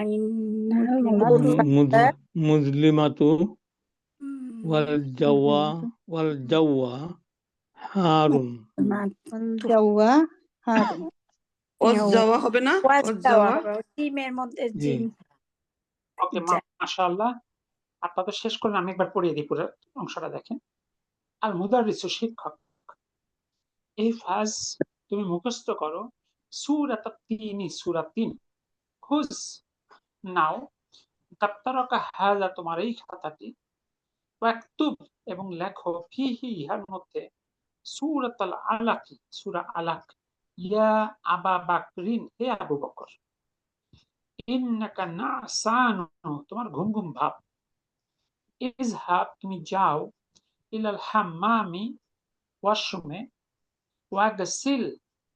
আইনাল মুসলিমাতুন মুজলিমাতু ওয়াল জাওয়া হারুন ওয়াল জাওয়া হারুন। ওজ যাওয়া হবে না? ওয়াজ ওজ দেওয়া যাওয়া হবে জিমের মধ্যে জি জিম ওকে, মাশাআল্লাহ। আপনাদের শেষ করলে আমি একবার পড়িয়ে দিই পুরো অংশটা দেখেন। আল মুদারিসু শিক্ষক, এই ফাজ তুমি মুখস্থ করো সূরাত তিনি, সূরা ৩। খুজ নাও দাপ্তারাকা হাযা, তোমার এই খাতাটি, ওয়াকতুব এবং লেখো ফিহি, ইহার মধ্যে, সূরাতুল আলাক, সূরা আলাক, ইয়া আবা বাকরিন, হে আবু বকর, ইন্নাকা নাসানু, তোমার ঘুম ঘুম ভাব, ইজহাব, তুমি যাও, ইলাল হাম্মামি, ওয়াশরুমে, ওয়াগসিল,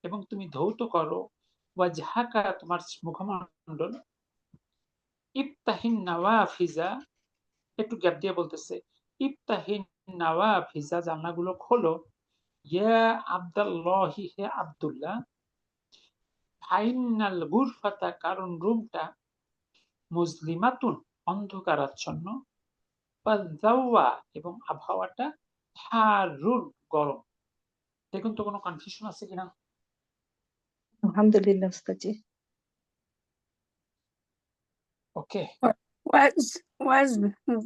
এবং তুমি ধৌত করো, ওয়াজহাকা, তোমার মুখমণ্ডল, ইফতাহিন নাওয়াফিজা, একটু গ্যাপ দিয়ে বলতেছে, ইফতাহিন নাওয়াফিজা, জানলাগুলো খোলো, ইয়া আব্দুল্লাহি, হে আব্দুল্লাহ, ফাইনাল গুরফাতা, কারণ রুমটা, মুজলিমাতুন, অন্ধকারাচ্ছন্ন, ওয়াজাওয়া, এবং আবহাওয়াটা, হারুন, গরম। দেখুন তো কোনো কনফিউশন আছে কিনা? আলহামদুলিল্লাহ উস্তাদজি। ওকে, ওয়াজ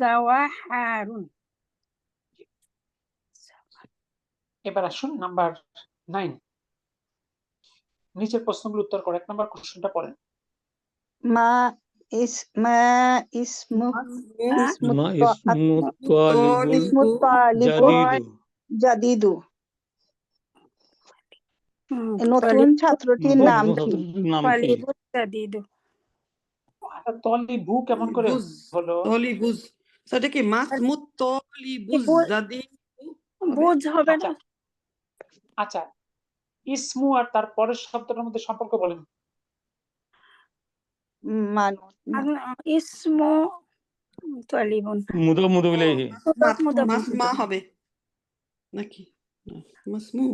দাওয়া হারুন। এবার আসুন নাম্বার 9, নিচের প্রশ্নগুলো উত্তর করে 1 নম্বর কোশ্চেনটা পড়েন। মা ইসমু মা ইসমু তালিবুল জাদিদু, নতুন ছাত্রটির নাম কি? নাম কি? তলিবু কেমন করে বুজ, হলো? তলিবুজ, সেটা কি মাসমুত তলিবুজ জাদি বুঝ হবে না, আচ্ছা, ইসমু আর তার পরের শব্দটার মধ্যে সম্পর্ক বলেন। ইসমু তালিবুন, মুদাফ ইলাইহি, মাসমা হবে নাকি? মাসমু।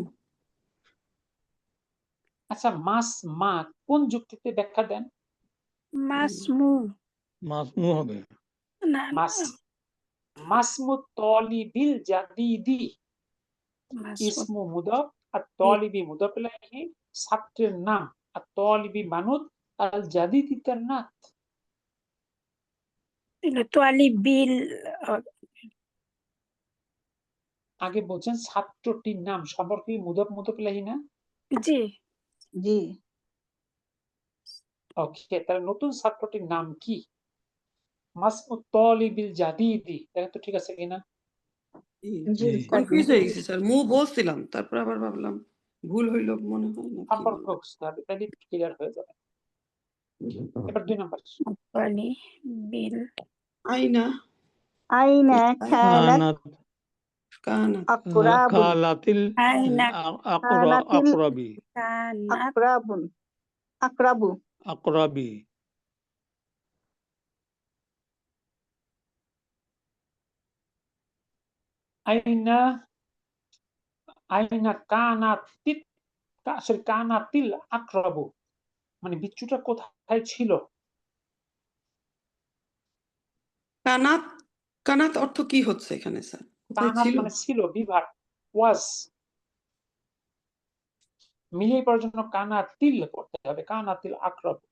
আচ্ছা, মাস মা কোন যুক্তিতে ব্যাখ্যা দেন? মাসমু মাসমু হবে। না, মাসমু তলিবিল জাদিদি, ইসমু মুদাফ আর তলিবি মুদাফ ইলাইহি, ছাত্রের নাম, আর তলিবি মানুত, আল জাদিদি তার নাত। তালিবিল আগে বলছেন ছাত্রটির নাম, সম্পর্কে মুদাফ মুদাফ ইলাইহি না? জি জি ওকে, তাহলে নতুন ছাত্রটির নাম কি? মাসমু তলিবিল জাদিদি, দেখেন তো ঠিক আছে কিনা? জি কনফিউজ হয়ে গেছি স্যার, মু বলছিলাম তারপর আবার ভাবলাম ভুল হইল মনে হয় না। সম্পর্ক বুঝতে হবে, তাহলে ক্লিয়ার হয়ে যাবে। এবার 2 নম্বর, তালিবিল আইনা আইনা কানাত কানাত আকরাবুন, কালাতিল আইনা আকরাবি কানাত আকরাবি আইনা আইনা কানাতিত, সরি কানাতিল আকরাবু, মানে বিচ্ছুটা কোথায় ছিল? কানাত, কানাত অর্থ কি হচ্ছে এখানে স্যার? কোথায় কানাত ছিল? মানে ছিল, বিভাগ, ওয়াজ, মিলিয়ে পড়ার জন্য কানাতিল করতে হবে, কানাতিল আকরাবু।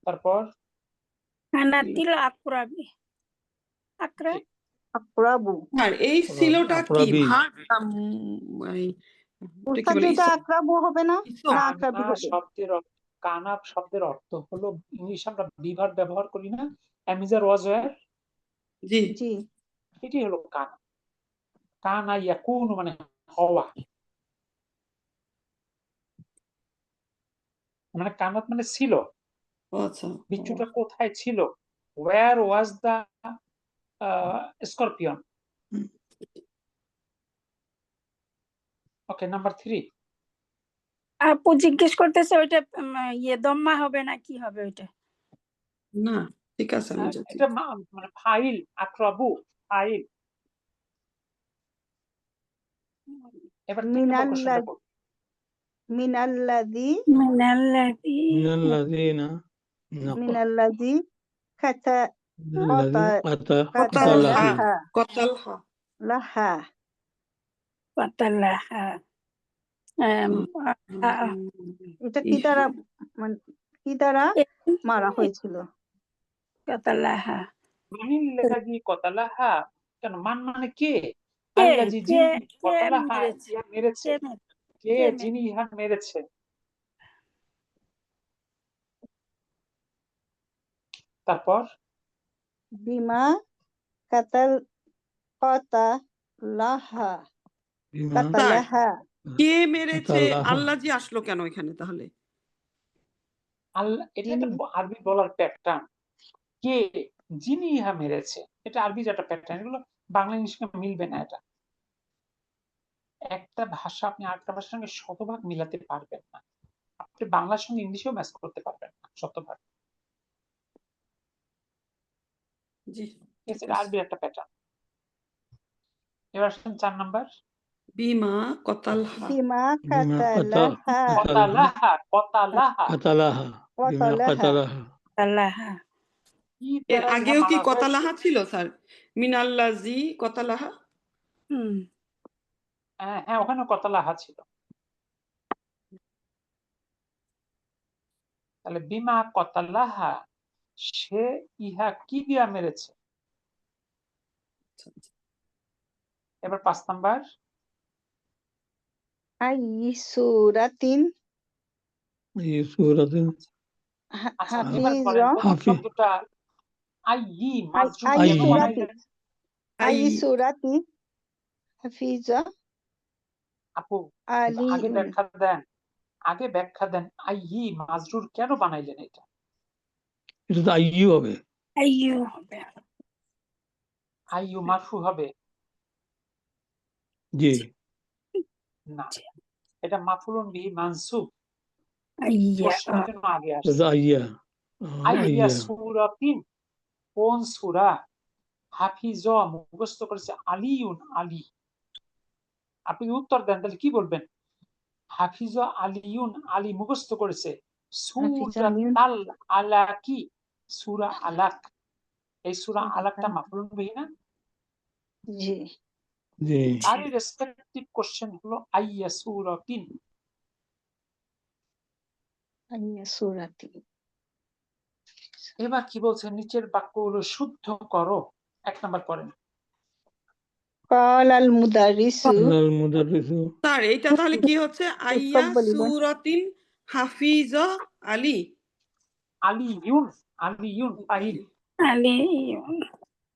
তারপর কানাতিল আকরাবি, আকরাবু। আর এই সিলোটা কি আকরাবি। ভার্ব উস্তাদ এটা আকরাবু হবে না? না আকরাবি কানা হবে? শব্দের কানা শব্দের অর্থ হলো, ইংলিশ আমরা বিভাগ ব্যবহার করি না, অ্যামিজার ওয়াজ ওয়্যার, জি জি এটি হলো কানা। কানা ইয়াকুনু মানে হওয়া, মানে কানাত মানে ছিল, আচ্ছা। বিচ্ছুটা কোথায় ছিল? ওয়্যার ওয়াজ দা স্করপিয়ন। ওকে, নাম্বার 3, আপু জিজ্ঞেস করতেছে ওইটা দম্মা হবে না কি হবে ওইটা? না ঠিক আছে আমি যাচ্ছি। এটা মানে ফাইল, আকরাবু ফাইল, এবার 3 নম্বর কোশ্চেনটা মিনাল্লাযী করুন। মিনাল্লাযী মিনাল্লাযী মিনাল্লাযীনা না মিনাল্লাযী কাতা মিনাল্লাযী কাতা কাতালাহা কতালহা কাতালাহা কতালহা কাতালাহা এটা কি দ্বারা মানে কি দ্বারা মারা হয়েছিল? কাতালাহা মিনাল্লাযী কতালাহা, কেন মান মানে কে? কে আল্লাযী কে যিনি কে কতালাহা মেরেছে? ইহা মেরেছে, কে মেরেছে? কে কে মেরেছে? যিনি ইহা মেরেছে। তারপর বিমা কাতাল কাতালাহা বিমা কাতালাহা কে মেরেছে? কাতালাহা আল্লাহ জি আসলো কেন এখানে তাহলে? আল্লাহ, এটা একটা যিনি আরবি বলার প্যাটার্ন। কে যিনি ইহা মেরেছে, এটা আরবি যেটা প্যাটার্ন, এগুলো বাংলা ইংলিশকে মিলবে না। এটা একটা ভাষা আপনি আরেকটা ভাষার সঙ্গে শতভাগ মিলাতে পারবেন না। আপনি বাংলার সঙ্গে ইংলিশেও ম্যাচ করতে পারবেন না শতভাগ। জি ঠিক আছে, ঠিক এটা আছে। আরবি একটা প্যাটার্ন। এবার আসেন 4 নাম্বার। বিমা কতালহা বিমা বিমা কাতালাহা কতালাহা, কতালাহা কাতালাহা বিমা কাতালাহা কাতালাহা কাতালাহা কি এর দ্বারা ইহা আগেও কি মারা হয়েছে? কতালাহা ছিল স্যার? মিনাল্লাযী কতালাহা। হুম হ্যাঁ হ্যাঁ, ওখানে কতালাহা ছিল। তাহলে বিমা কতালাহা, সে ইহা কি দিয়া মেরেছে। এবার 5 নাম্বার। আইয়ি সূরাতিন এই সূরাতে আচ্ছা এবার হাফিজ বলেন প্রথম হাফি শব্দটা আইয়ি মাজরুর আইয়ি কেন আইয়ি সূরাতি বানাইলেন? আইয়ি সূরাতি হাফিজা আপু কিন্তু আগে আলিউন ব্যাখ্যা দেন, আগে ব্যাখ্যা দেন আইয়ি মাজরুর কেন বানাইলেন এটা? এটা তো আইয়ু হবে। আইয়ু হবে। আইয়ু মারফু হবে জি না, এটা মাফুলুন বিহি মানসুব, আইয়া কোশ্চেনের জন্য আগে এটা আসছে। তো আইয়া আইয়া আইয়া সূরাতিন, কোন সূরা? হাফিজ মুখস্থ করেছে আলিউন আলী। আপনি যদি উত্তর দেন তাহলে কি বলবেন? হাফিজ আলিউন আলী মুখস্থ করেছে হাফিজা আলিউন সূরাতাল আলাকি, সূরা আলাক। এই সূরা আলাকটা সূরাতাল মাফুলুন বিহি না? জি জি তার রেসপেক্টিভ কোশ্চেন হলো আইয়া সূরাতিন। আইয়ি সূরাতি এবার কি বলছেন? নিচের বাক্যগুলো শুদ্ধ করো। 1 নাম্বার করেন। ক্বালাল মুদারিসু আল্লাহর মুদাররিসু স্যার এইটা তাহলে কি হচ্ছে? আইয়া শিক্ষক বলিবেন সূরাতিন হাফিজ আলী। আলিউন, আলিউন ফাইল। আলিউন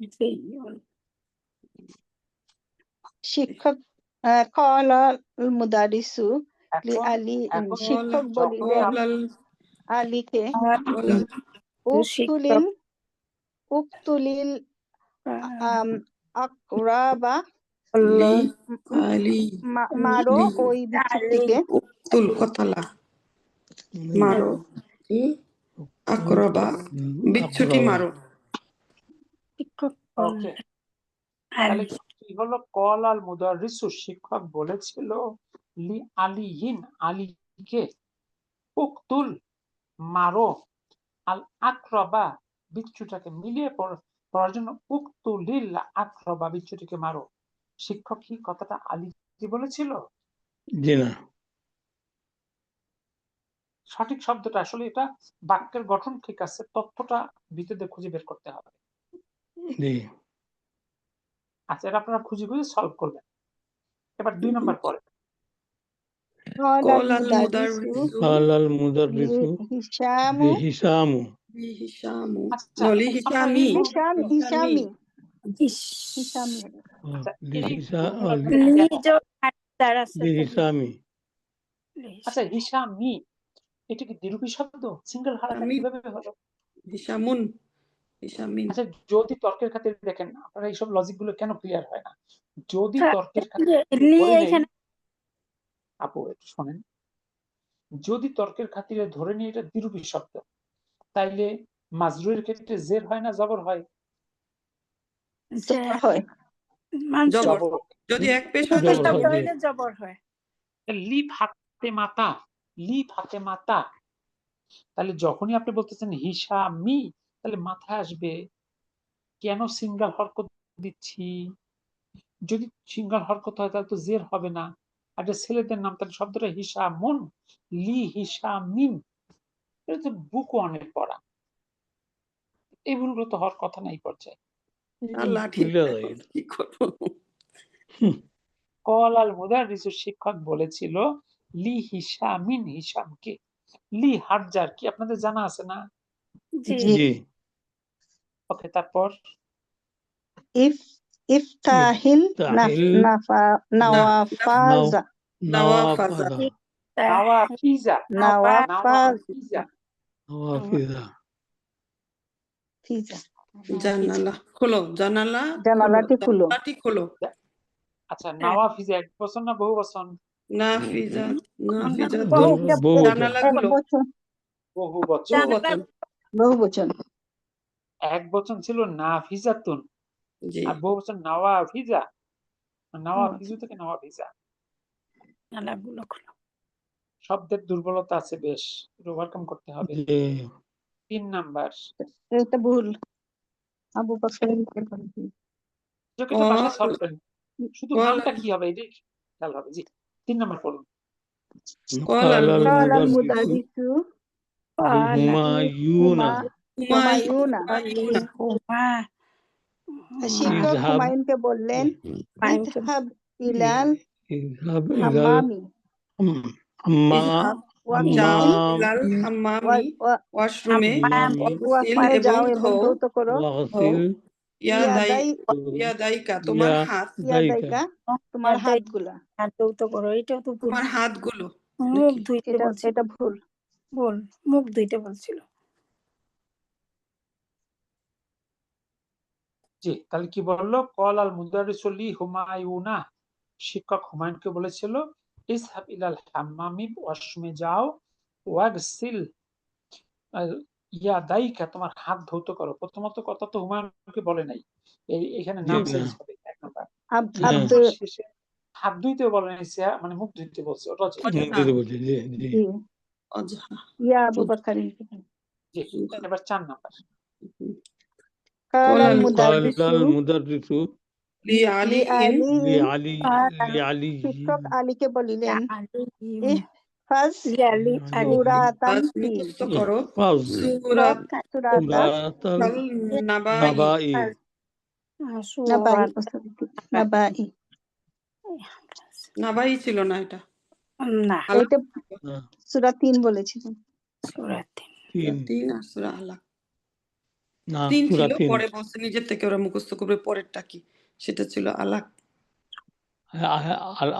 আলিউন শিক্ষক ক্বালাল মুদারিসু লি এখন আলিইন এখন শিক্ষক যখন বলিলেন কলাল আলীকে কলাল উক্তুলিল উক্তুলিল আকরাবা লি আলী মারো লি ওই বিচ্ছুটিকে উক্তুল কতালা মারো আকরাবা বিচ্ছুটি মারো। শিক্ষক ওকে, তাহলে কি হলো? কল আল মুদাররিসু, শিক্ষক বলেছিল লি আলিয়িন আলীকে, উক্তুল মারো, আল আকরবা বিচ্ছুটাকে মিলিয়ে পড়ার জন্য উক্তুলিল আকরবা বিচ্ছুটিকে মারো। শিক্ষক কি কথাটা আলীকে বলেছিল? জি না সঠিক শব্দটা আসলে, এটা বাক্যের গঠন ঠিক আছে, তথ্যটা ভিতরে খুঁজে বের করতে হবে। জি আচ্ছা, এটা আপনারা খুঁজে খুঁজে সলভ করবেন। এবার 2 নম্বর পরে ক্বালাল কলাল মুদারিসু মুদাররিসু আল্লাহর মুদাররিসু হিশামু হিসামু হিশামু আচ্ছা নলি আপনারা হিশামি এই হিশামি হিশামি আচ্ছা এই লিহিসা ভুলগুলো কেন? লিহিসামি আচ্ছা হিশামি, এটা কি দ্বিরূপী শব্দ? সিঙ্গেল হারাকাত হিশামি কিভাবে হলো? হিশামুন হিশামিন আচ্ছা যদি তর্কের খাতিরে দেখেন, আপনারা এইসব লজিক গুলো কেন ক্লিয়ার হয় না? যদি তর্কের খাতিরে ধরে নেই, আপু একটু শোনেন, যদি তর্কের খাতিরে ধরে নিই এটা দ্বিরূপী শব্দ, তাইলে মাজরুরের ক্ষেত্রে জের হয় না জবর হয়? জবর হয় মানসুব জবর জবর। যদি এক পেশ হয় দ্বিতীয় তাহলে জবর শব্দ জবর জি হইলে জবর হয়। লিফ হাতে মাতা, লিফ হাতে মাতা। তাহলে যখনই আপনি বলতেছেন হিসামি, তাহলে মাথায় আসবে কেন সিঙ্গেল হরকত দিচ্ছি। যদি সিঙ্গেল হরকত হয় তাহলে তো জের হবে না। আর এটা ছেলেদের নাম, তাহলে শব্দটা হিসামুন, লি হিসামিন। এটা তো বুক অনেক পড়া, এই ভুলগুলো তো হওয়ার কথা নাই পর্যায়ে। আর লাঠি ভুলে যায় কি করবো। কল আল মুদারিস, শিক্ষক বলেছিল লি হিসামিন, হিসামকে। লি হারজার কি আপনাদের জানা আছে না? জি জি ওকে, তারপর ইফ ইফতাহিল তাহিল নাওয়াফাজা নাওয়াফাজা নওয়াফাজা নাওয়াফিজা, নাওয়াফাজ নাওয়াফিজা। নওয়াফিজা ফিজা জানালা খোলো, জানালা জানালাটি খুলো। জানালাটি খোলো। আচ্ছা, নাওয়াফিজা এক বছর না বহু বছর? নাফিজা নাফিজা বহু বহু জানালাগুলো এক বছর, বহু বছর। বহু বচন। বহু বচন। এক বছর ছিল নাফিজাতুন, জি আর বহু বছর নাওয়াফিজা। নাওয়াফিজু থেকে নাওয়াফিজা। জানালাগুলো খুলো। শব্দের দুর্বলতা আছে বেশ, ওভারকাম করতে হবে। জি 3 নাম্বার, এটা ভুল। আবু বকর কিছু বাসায় সলভ করেন, শুধু কল নামটা কি হবে এটাই খেয়াল হবে। জি 3 নাম্বার পড়ুন। কল আল قال قال المدرس المدرس لهمايون হুমায়ুনা হুমা শিক্ষক اذهب হুমায়ুনকে বললেন হুমায়ুনকে ইযহাব ইলাল اذهب إلى হাম্মামি ইযহাব যাও حمام ইলাল হাম্মামি ওয়াশরুমে ওয়াগসিল ওয়াশরুমে এবং যাও এবং ধো ধৌত করো واغسل ইয়াদাই ইয়াদাই ইয়াদাইকা তোমার হাত يديك ইয়াদাইকা তোমার হাতগুলা। হাত ধৌত করো, এটাও তো ভুল। তোমার হাতগুলো মুখ নাকি? ধুইতে এটা বলছিল, এটা ভুল। ভুল, মুখ ধুইতে বলছিল। জি, তাহলে কি বললো? কল আল মুদারিসু লি হুমায়ুনা, শিক্ষক হুমায়ুনকে বলেছিল ইযহাব ইলাল হাম্মামি, ওয়াশরুমে যাও, ওয়াগসিল ইয়াদাইকা তোমার হাত ধৌত করো। প্রথমত কথা তো হুমায়ুনকে বলে নাই, এখানে নাম চেঞ্জ হবে 1 নাম্বার। আব্দ শেষে হাত ধুইতে বলে নাই, মানে মুখ ধুইতে বলছে, ওটা হচ্ছে জি জি জি অজহা ইয়া আবু বকর। জি। এবার 4 নাম্বার, قال قال المدرس قال المدرس লিআলি لعلي لعلي শিক্ষক আলীকে বলিলেন আলী ইহফাজ আলী আলী সূরাতান ফি মুখস্থ করো احفظ সূরাত সূরাতা سورة নাবাই النبأ নাবাই সুরাত নাবাই। নাবাই ছিল না এটা না, এটা সূরা 3 বলেছিলেন। সুরাত 3 তিন আর সূরা আলাক না 3 সূরা ছিল 3 পরে বলছে নিজের থেকে ওরা মুখস্থ করবে পরেরটা কি সেটা ছিল আলাক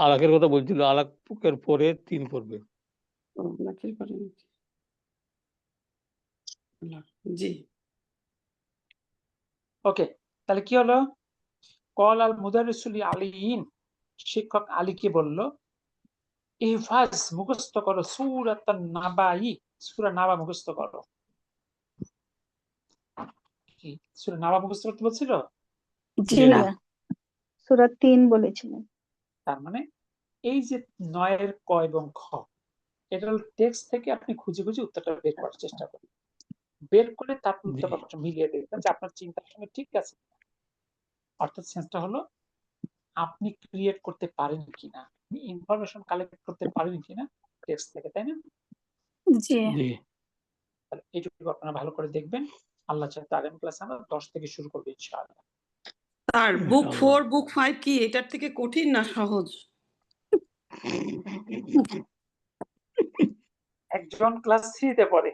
আলাকের কথা বলছিল, আলাকের পরে 3 পড়বে। ও নাকিল পরে নাকি আলাক জি ওকে। তাহলে কি হলো? কল আল মুদারিসু লি আলিয়িন, শিক্ষক আলীকে বলল ইহফাজ মুখস্থ করো সূরাতান নাবাই, সূরা নাবা মুখস্থ করো। কি সূরা নাবা মুখস্থ করতে বলছিল? জি না, সূরা 3 বলেছিলেন। তার মানে এই যে 9 এর ক এবং খ, এটা টেক্সট থেকে আপনি খুঁজে খুঁজে উত্তরটা বের করার চেষ্টা করুন। বের করে তারপর উত্তরটা মিলিয়ে দেখবেন যে আপনার চিন্তার সঙ্গে ঠিক আছে। অর্থাৎ সেন্সটা হলো আপনি ক্রিয়েট করতে পারেন কিনা, ইনফরমেশন কালেক্ট করতে পারেন কিনা টেক্সট থেকে, তাই না? জি জি তাহলে এইটুকু আপনারা ভালো করে দেখবেন। আল্লাহ চাহে আগামী ক্লাসে আমরা 10 থেকে শুরু করবো ইনশাআল্লাহ। আর বুক 4 বুক 5 কি এটার থেকে কঠিন না সহজ? একজন ক্লাস 3 তে পড়ে,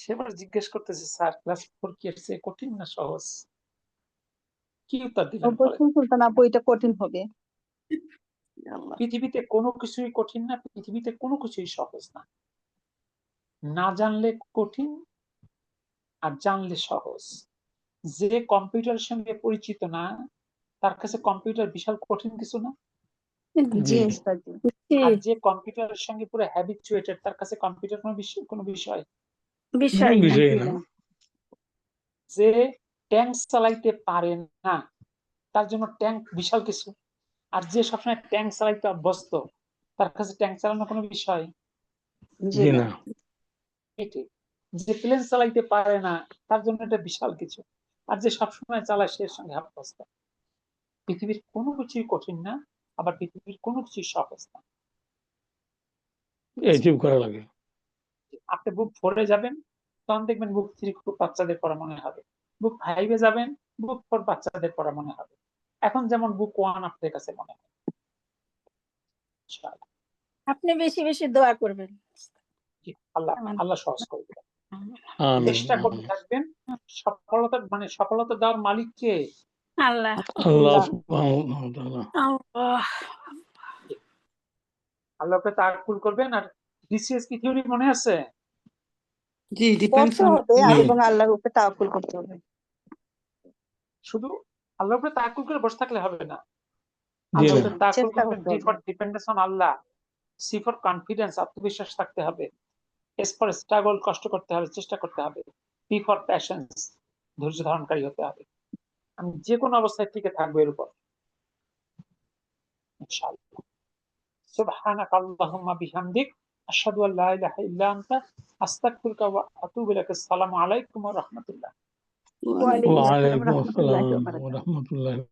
সেবার জিজ্ঞেস করতেছে স্যার ক্লাস 4 কি এর চেয়ে কঠিন না সহজ? কি উত্তর দিবেন? অবশ্যই সুলতান আপু এটা কঠিন হবে। আল্লাহ পৃথিবীতে কোনো কিছুই কঠিন না, পৃথিবীতে কোনো কিছুই সহজ না। না জানলে কঠিন আর জানলে সহজ। যে কম্পিউটারের সঙ্গে পরিচিত না তার কাছে কম্পিউটার বিশাল কঠিন কিছু না। জি উস্তাদ জি। আর যে কম্পিউটারের সঙ্গে পুরো হ্যাবিচুয়েটেড তার কাছে কম্পিউটার কোনো বিষয় বিষয় বিষয় জি না। না। যে ট্যাঙ্ক চালাইতে পারে না তার জন্য ট্যাঙ্ক বিশাল কিছু। আর যে সবসময় ট্যাঙ্ক চালাইতে অভ্যস্ত, তার কাছে ট্যাঙ্ক চালানো কোনো বিষয় জি না। এটাই। যে প্লেন চালাইতে পারে না, তার জন্য এটা বিশাল কিছু। আর যে সবসময় চালায়, সে সঙ্গে অভ্যস্ত। পৃথিবীর কোনো কিছুই কঠিন না, আবার পৃথিবীর কোনো কিছুই সহজ না। অ্যাচিভ করা লাগে। আপনি বুক 4 যাবেন, তখন দেখবেন বুক 3 খুব বাচ্চাদের পড়া মনে হবে। বুক 5 যাবেন, বুক 4 বাচ্চাদের পড়া মনে হবে। এখন যেমন বুক 1 আপনাদের কাছে মনে হয়। আপনি বেশি বেশি দোয়া করবেন। আল্লাহ সহজ করে দেবেন। আমিন চেষ্টা করতে থাকবেন। সফলতা দেওয়ার মালিক কে? আল্লাহ। আল্লাহ সুবহানাহু ওয়া তাআলা। আল্লাহকে তাওয়াক্কুল করবেন। আর ডিসিএস কি থিওরি মনে আছে? জি, ডিপেন্ডস পড়তে অন হবে আর এবং আল্লাহর উপরে তাওয়াক্কুল করতে হবে। শুধু আল্লাহর উপরে তাওয়াক্কুল করে বসে থাকলে হবে না। জি আল্লাহর না। উপরে তাওয়াক্কুল চেষ্টা করবেন। করতে ডি হবে। For dependence on Allah, C for confidence, আত্মবিশ্বাস থাকতে হবে, এস ফর স্ট্রাগল, কষ্ট করতে হবে, চেষ্টা করতে হবে, পি ফর প্যাশন্স, ধৈর্য ধারণকারী হতে হবে। আমি যে কোনো অবস্থায় টিকে থাকবো এর উপর, ইনশাআল্লাহ। সুবহানাকা আল্লাহুম্মা বিহামদিক, আশহাদু আল্লা ইলাহা ইল্লা আনতা, আস্তাগফিরুকা ওয়া আতুবু ইলাইক। আসসালামু আলাইকুম ওয়া রাহমাতুল্লাহ। ওয়া আলাইকুম ওয়া আসসালাম আলাইকুম রাহমাতুল্লাহি ওয়া আসসালাম বারাকাতুহু। ওয়া রাহমাতুল্লাহি